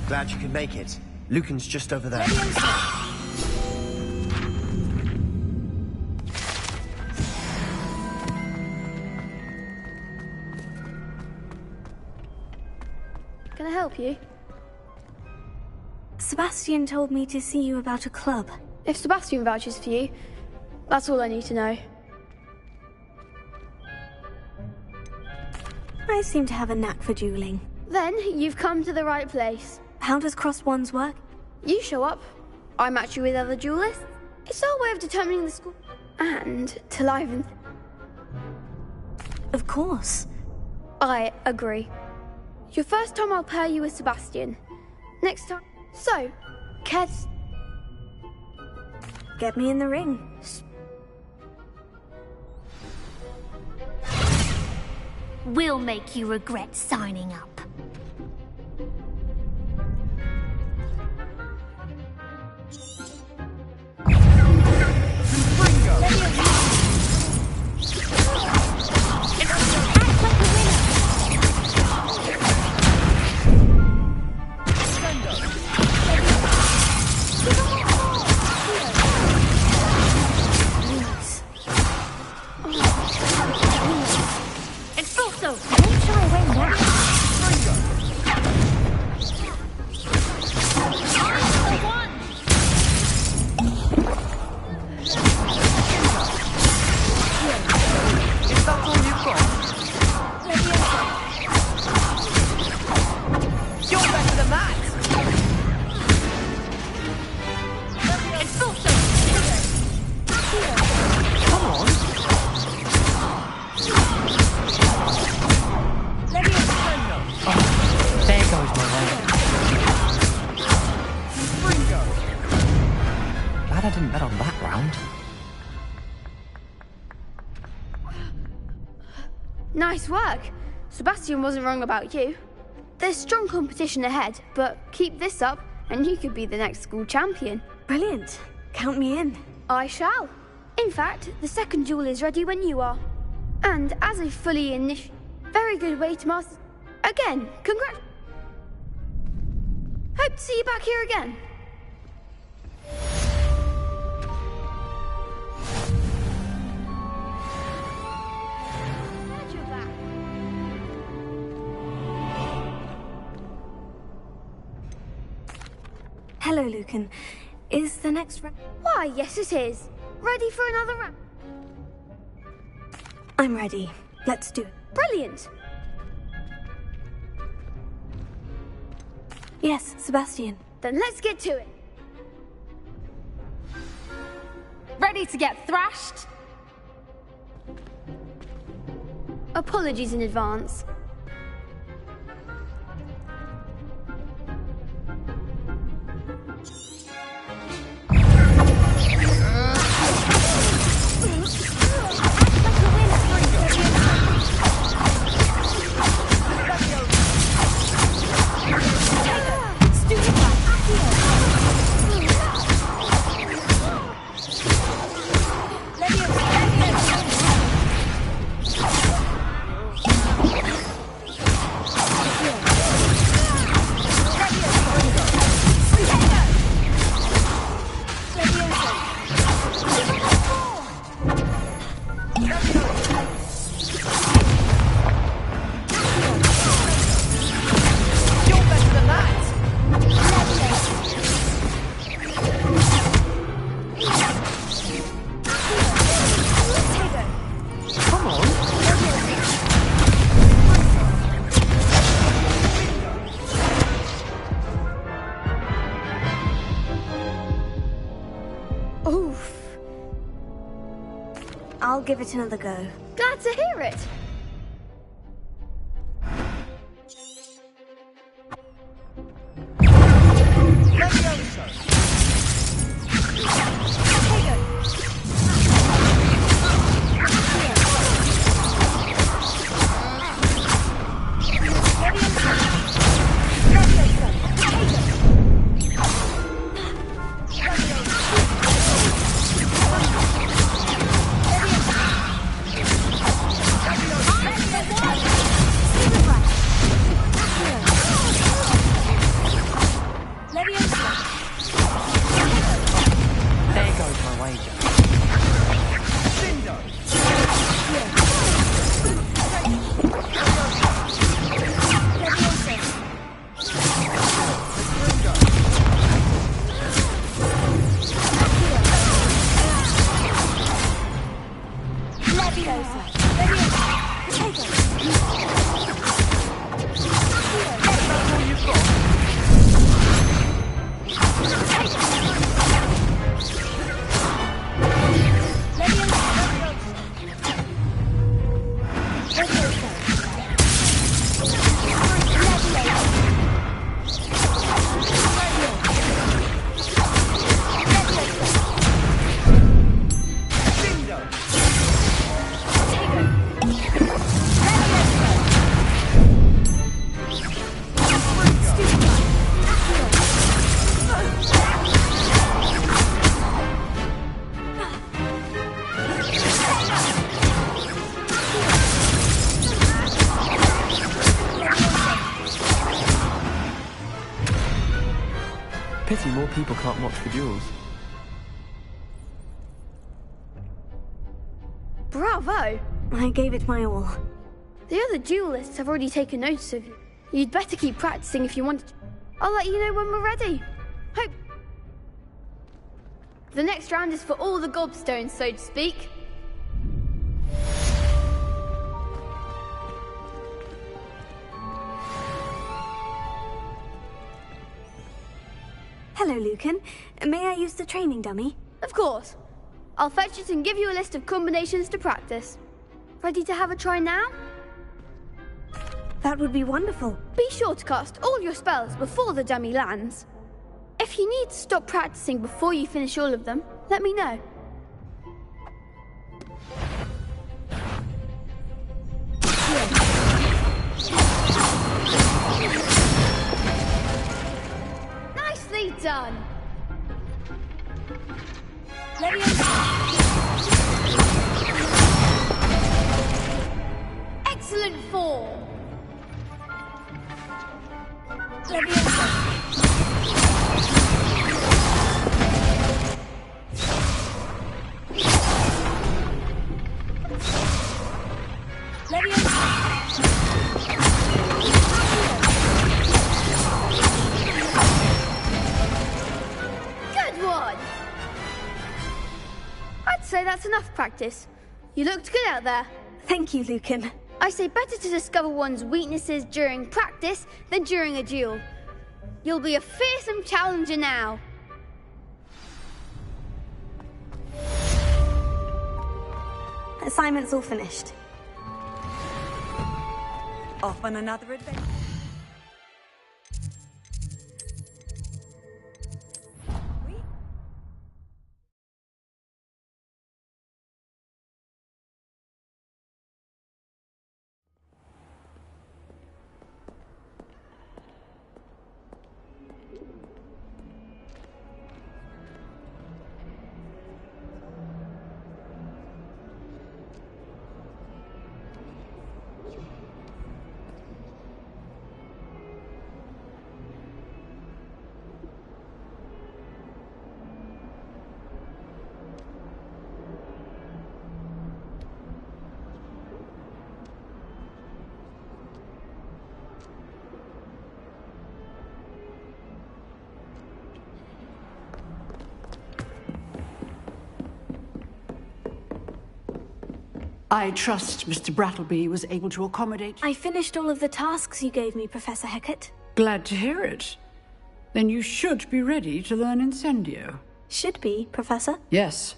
Glad you could make it. Lucan's just over there. Can I help you? Sebastian told me to see you about a club. If Sebastian vouches for you, that's all I need to know. I seem to have a knack for dueling. Then you've come to the right place. How does Crossed Wands work? You show up, I match you with other duelists. It's our way of determining the score. And to liven... Of course. I agree. Your first time I'll pair you with Sebastian. Next time... So, Keds... Get me in the ring. We'll make you regret signing up. Nice work. Sebastian wasn't wrong about you. There's strong competition ahead, but keep this up and you could be the next school champion. Brilliant. Count me in. I shall. In fact, the second duel is ready when you are. And as a fully very good way to master... Again, congrats... Hope to see you back here again. Glad you're back. Hello, Lucan. Is the next round? Why, yes it is. Ready for another round? I'm ready. Let's do it. Brilliant. Yes, Sebastian. Then let's get to it. Ready to get thrashed? Apologies in advance. I'll give it another go. Glad to hear it. Pity more people can't watch the duels. Bravo! I gave it my all. The other duelists have already taken notice of you. You'd better keep practicing if you want to. I'll let you know when we're ready. Hope. The next round is for all the gobstones, so to speak. Hello, Lucan. May I use the training dummy? Of course. I'll fetch it and give you a list of combinations to practice. Ready to have a try now? That would be wonderful. Be sure to cast all your spells before the dummy lands. If you need to stop practicing before you finish all of them, let me know. Nicely done. Excellent form. That's enough practice. You looked good out there. Thank you, Lucan. I say better to discover one's weaknesses during practice than during a duel. You'll be a fearsome challenger now. Assignment's all finished. Off on another adventure. I trust Mr. Brattleby was able to accommodate... I finished all of the tasks you gave me, Professor Hecat. Glad to hear it. Then you should be ready to learn Incendio. Should be, Professor? Yes.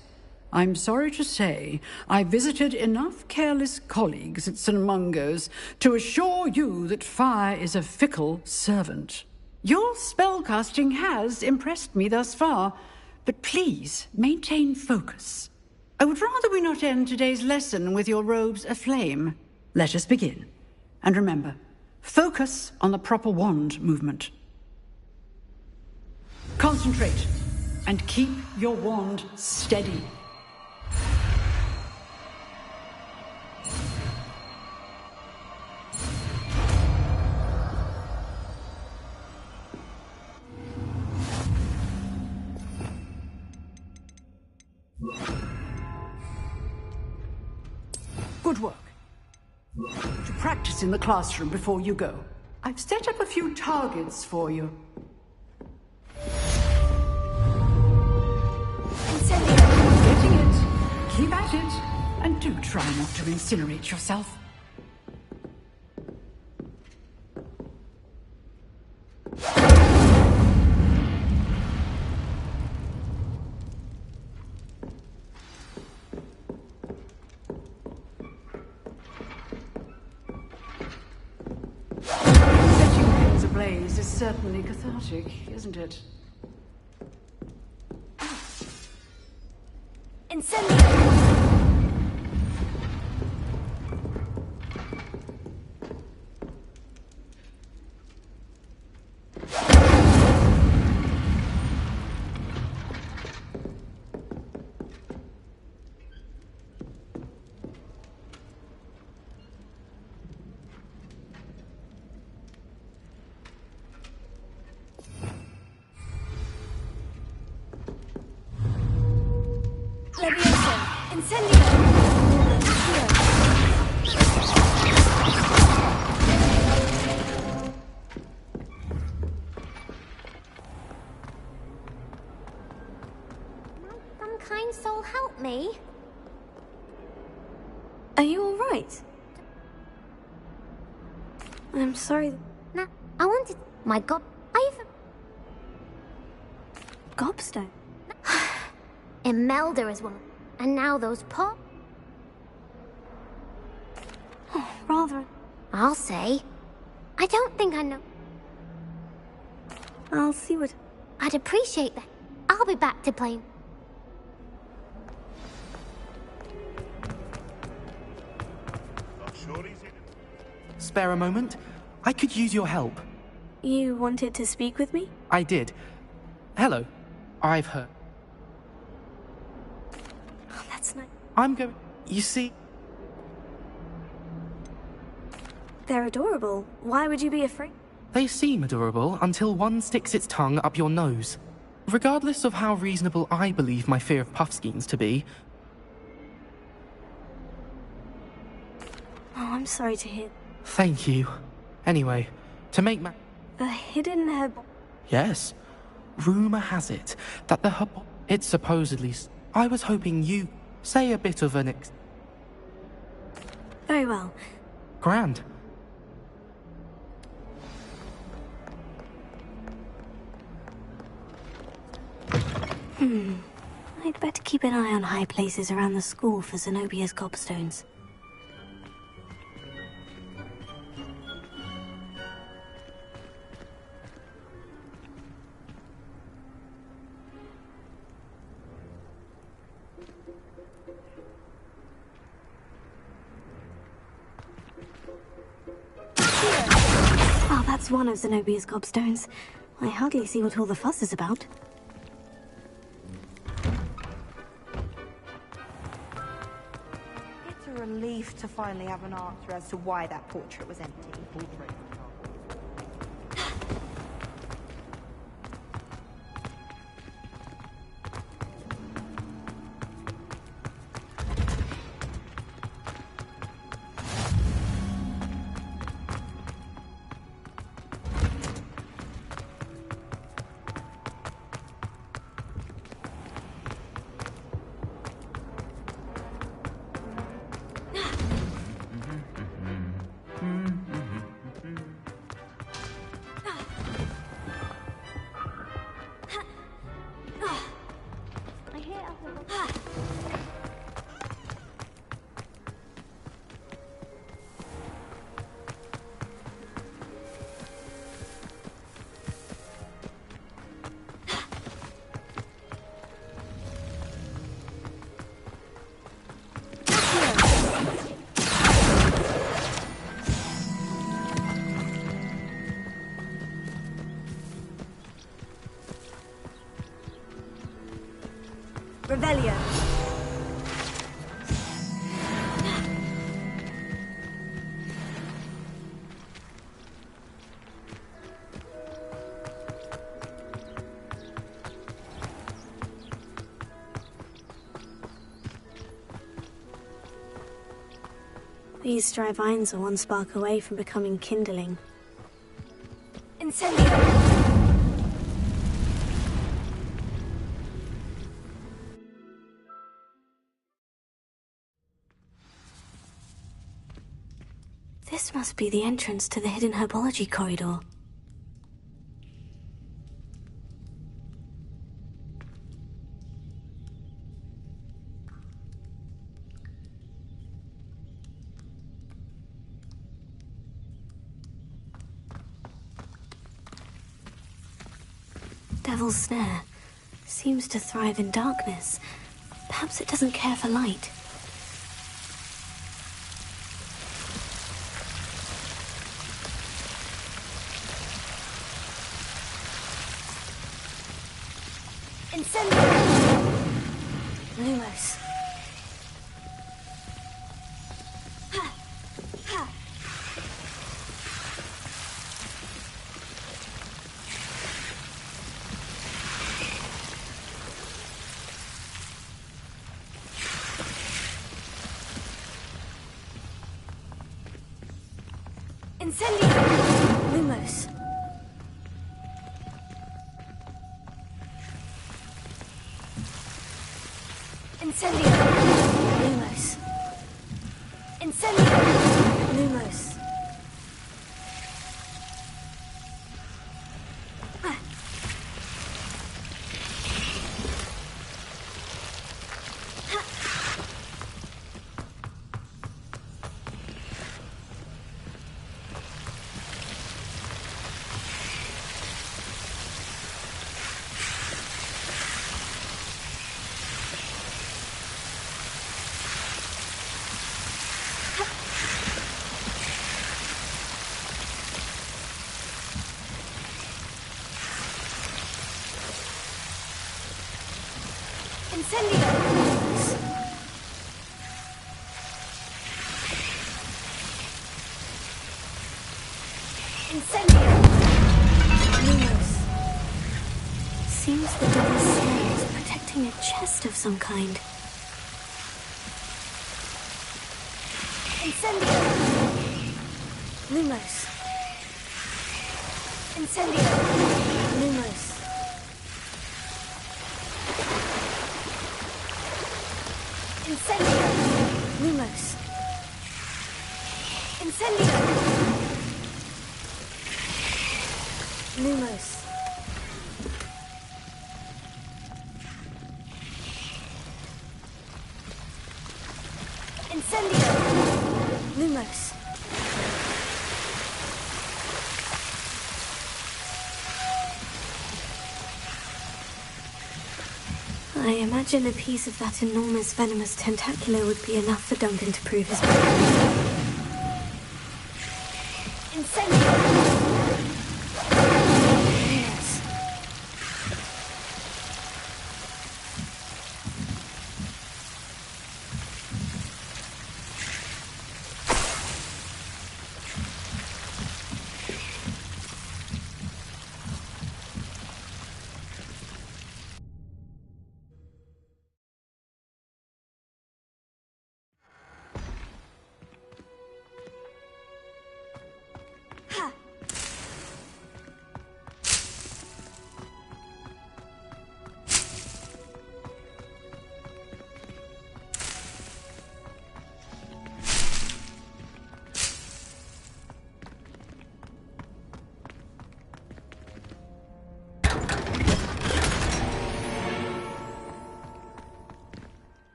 I'm sorry to say, I visited enough careless colleagues at St. Mungo's to assure you that fire is a fickle servant. Your spellcasting has impressed me thus far, but please maintain focus. I would rather we not end today's lesson with your robes aflame. Let us begin. And remember, focus on the proper wand movement. Concentrate, and keep your wand steady. Good work. To practice in the classroom before you go. I've set up a few targets for you. Getting it. Keep at it. And do try not to incinerate yourself. Is certainly cathartic, isn't it? Incendio! Some kind soul help me. Are you all right? I'm sorry. Nah, I wanted my Gobstone? Imelda as well. And now those Oh, rather. I'll say. I don't think I know. I'll see what... I'd appreciate that. I'll be back to play. Spare a moment? I could use your help. You wanted to speak with me? I did. Hello. I've heard. Oh, that's nice. I'm going... You see... They're adorable. Why would you be afraid? They seem adorable until one sticks its tongue up your nose. Regardless of how reasonable I believe my fear of Puffskeins to be... Oh, I'm sorry to hear. Thank you. Anyway, to make ma... The hidden herb... Yes. Rumour has it that the herb... It's supposedly... I was hoping you... Say a bit of an Very well. Grand. I'd better keep an eye on high places around the school for Zenobia's gobstones. Oh, that's one of Zenobia's gobstones. I hardly see what all the fuss is about. It's a relief to finally have an answer as to why that portrait was empty. Revelio. These dry vines are one spark away from becoming kindling. Incendio. This must be the entrance to the hidden herbology corridor. Devil's Snare seems to thrive in darkness. Perhaps it doesn't care for light. Lumos. Incendio. Lumos. Incendio. Lumos. Incendio. Lumos. Seems the devil's snare is protecting a chest of some kind. Incendio. Lumos. Incendio. Lumos. Incendio! Lumos. Incendio! Lumos. I imagine a piece of that enormous venomous tentacular would be enough for Duncan to prove his point. Incendio! Yes.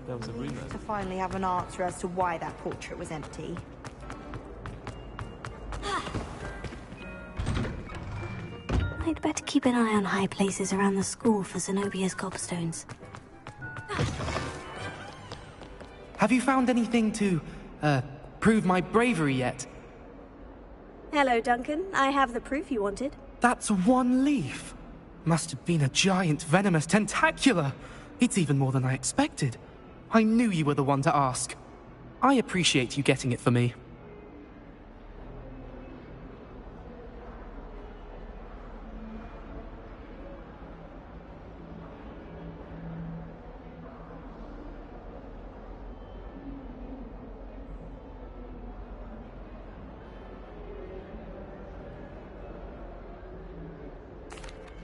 There was a rumour. To finally have an answer as to why that portrait was empty. I'd better keep an eye on high places around the school for Zenobia's gobstones. Have you found anything to, prove my bravery yet? Hello, Duncan. I have the proof you wanted. That's one leaf. Must have been a giant venomous tentacular. It's even more than I expected. I knew you were the one to ask. I appreciate you getting it for me.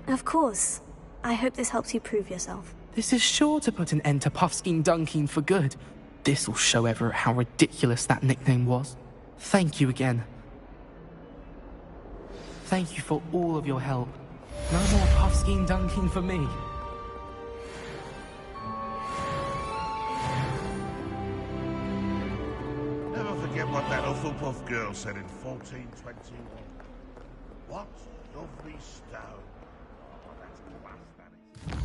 Of course. I hope this helps you prove yourself. This is sure to put an end to Puffskein Dunkin for good. This'll show Everett how ridiculous that nickname was. Thank you again. Thank you for all of your help. No more Puffskein Dunkin for me. Never forget what that Hufflepuff girl said in 1421. What lovely stone. Oh, that's class, that is.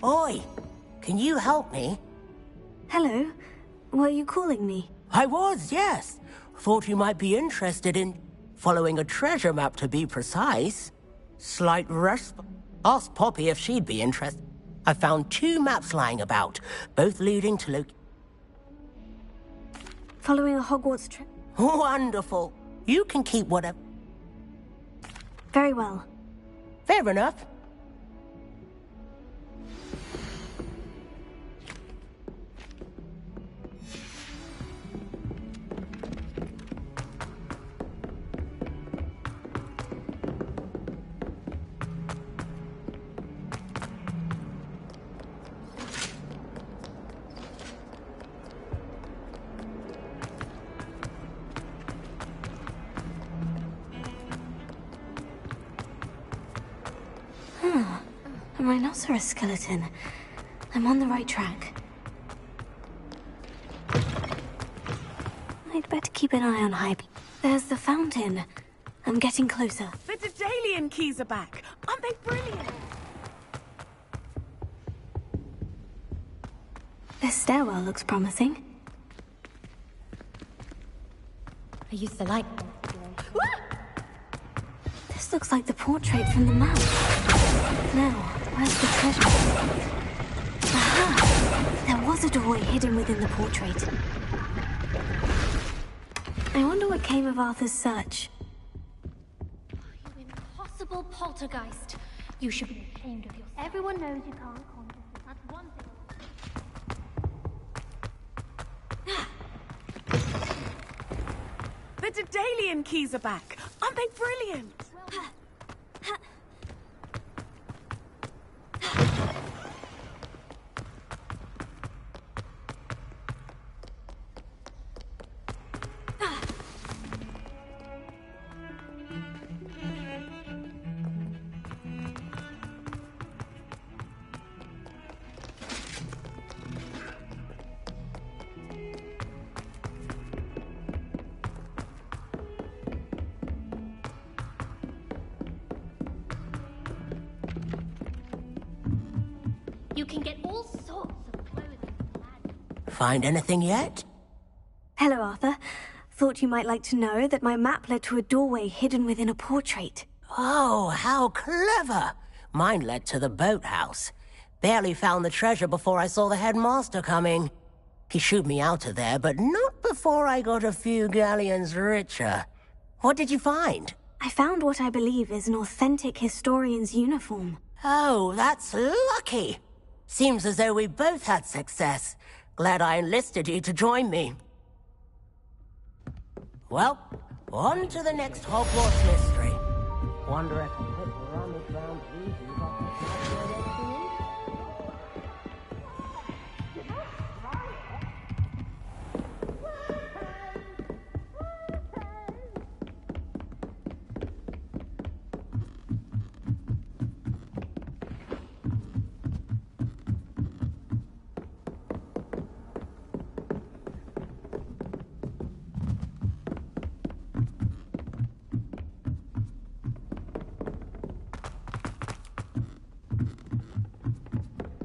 Oi, can you help me? Hello? Were you calling me? I was, yes. Thought you might be interested in following a treasure map, to be precise. Slight asked Poppy if she'd be interested. I found 2 maps lying about, both leading to Following a Hogwarts trip? Wonderful. You can keep whatever. Very well. Fair enough. A rhinoceros skeleton. I'm on the right track. I'd better keep an eye on Hype. There's the fountain. I'm getting closer. The Daedalian keys are back. Aren't they brilliant? This stairwell looks promising. I used to like... This looks like the portrait from the map. Now, where's the treasure? Aha! There was a doorway hidden within the portrait. I wonder what came of Arthur's search. You impossible poltergeist. You should be ashamed of yourself. Everyone knows you can't conquer. That's one thing. The Daedalian keys are back. Aren't they brilliant? You can get all sorts of clothing. Find anything yet? Hello, Arthur. Thought you might like to know that my map led to a doorway hidden within a portrait. Oh, how clever! Mine led to the boathouse. Barely found the treasure before I saw the headmaster coming. He shooed me out of there, but not before I got a few galleons richer. What did you find? I found what I believe is an authentic historian's uniform. Oh, that's lucky. Seems as though we both had success. Glad I enlisted you to join me. Well, on to the next Hogwarts mystery. Wonder if a bit rummage round these is off the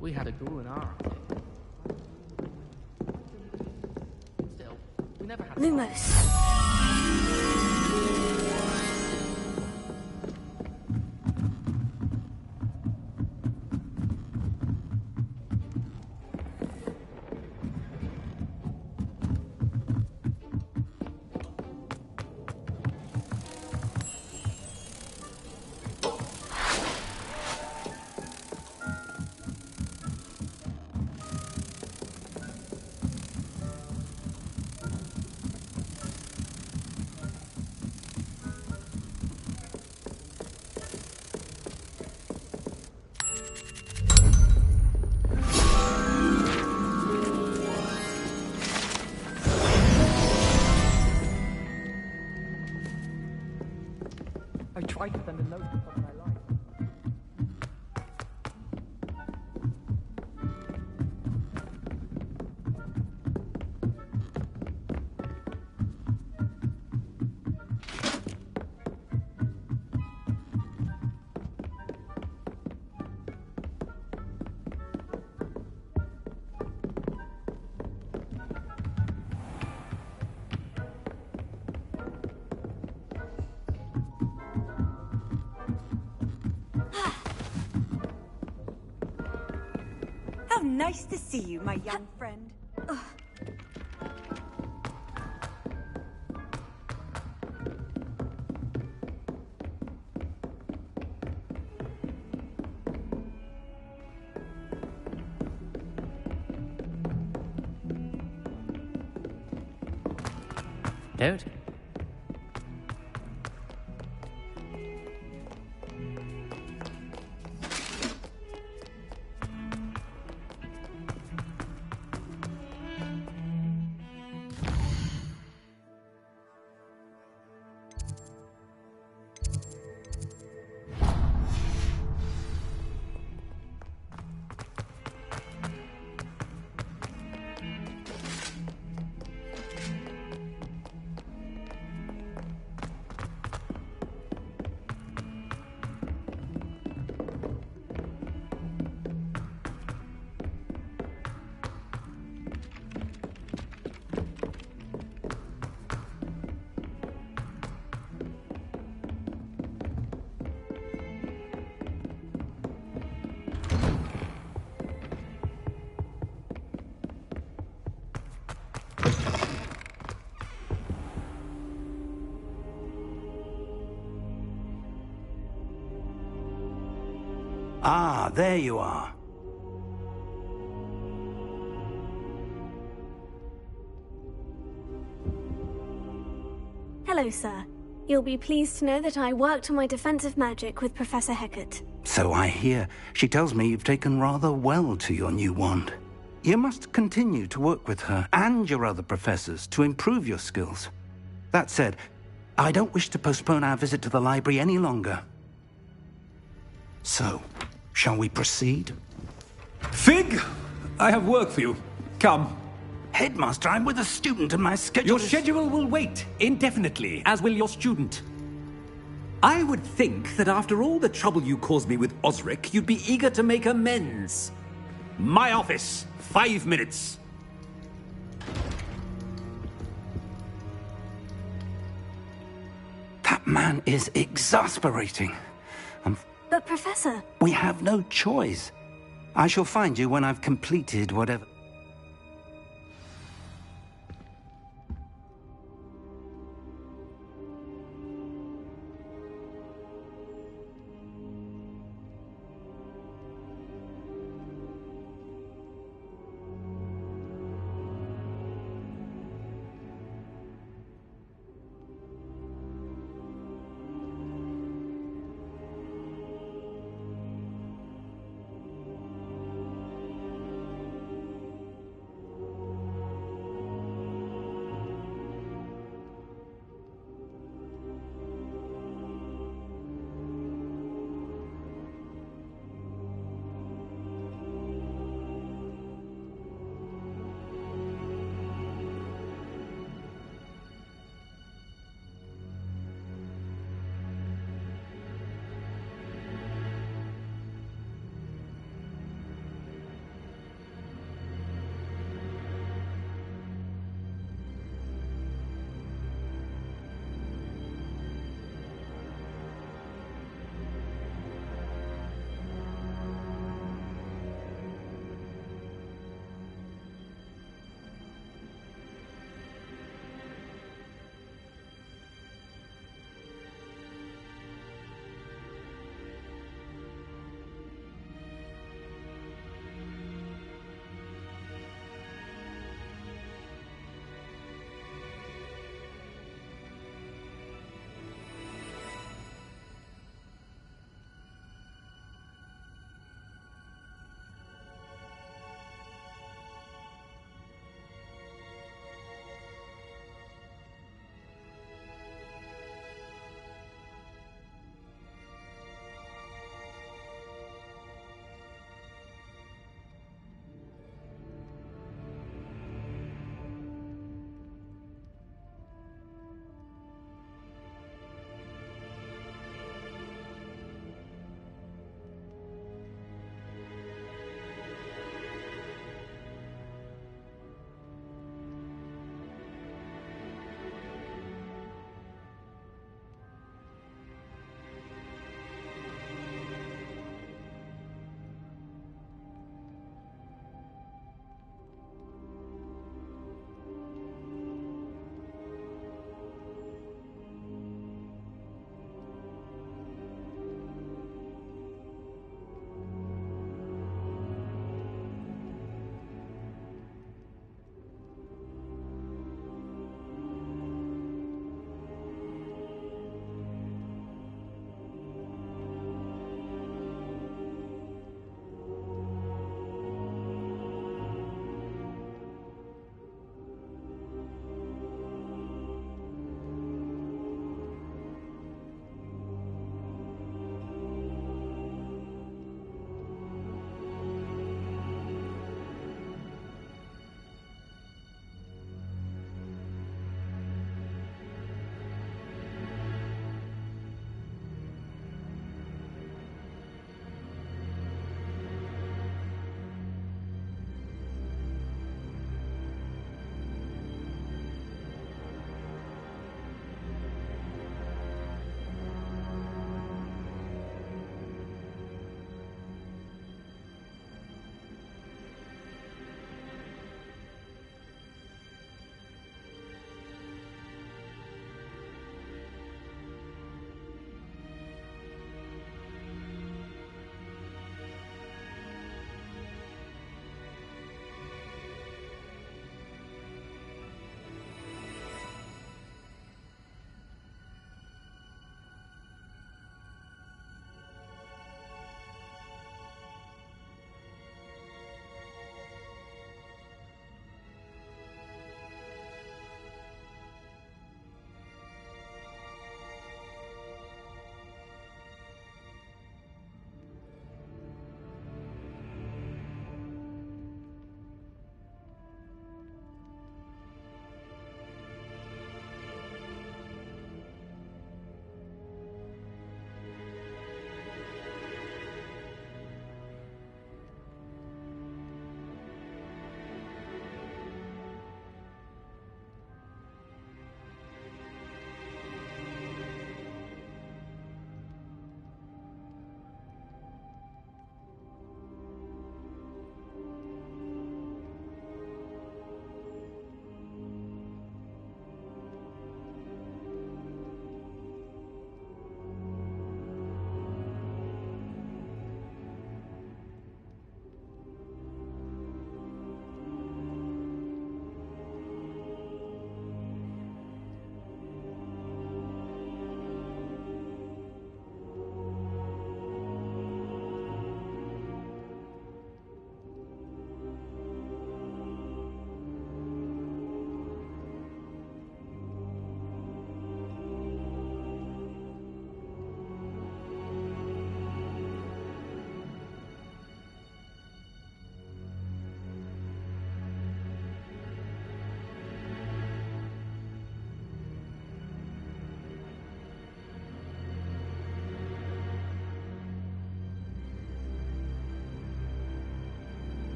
We had a door in our arcade. Still, we never had... Lumos. I tried to send a note to someone I liked. Nice to see you, my young friend. Ugh. Don't. Ah, there you are. Hello, sir. You'll be pleased to know that I worked on my defensive magic with Professor Hecat. So I hear. She tells me you've taken rather well to your new wand. You must continue to work with her and your other professors to improve your skills. That said, I don't wish to postpone our visit to the library any longer. So, shall we proceed? Fig! I have work for you. Come. Headmaster, I'm with a student and my schedule Your schedule will wait indefinitely, as will your student. I would think that after all the trouble you caused me with Osric, you'd be eager to make amends. My office, 5 minutes. That man is exasperating. But, Professor... We have no choice. I shall find you when I've completed whatever...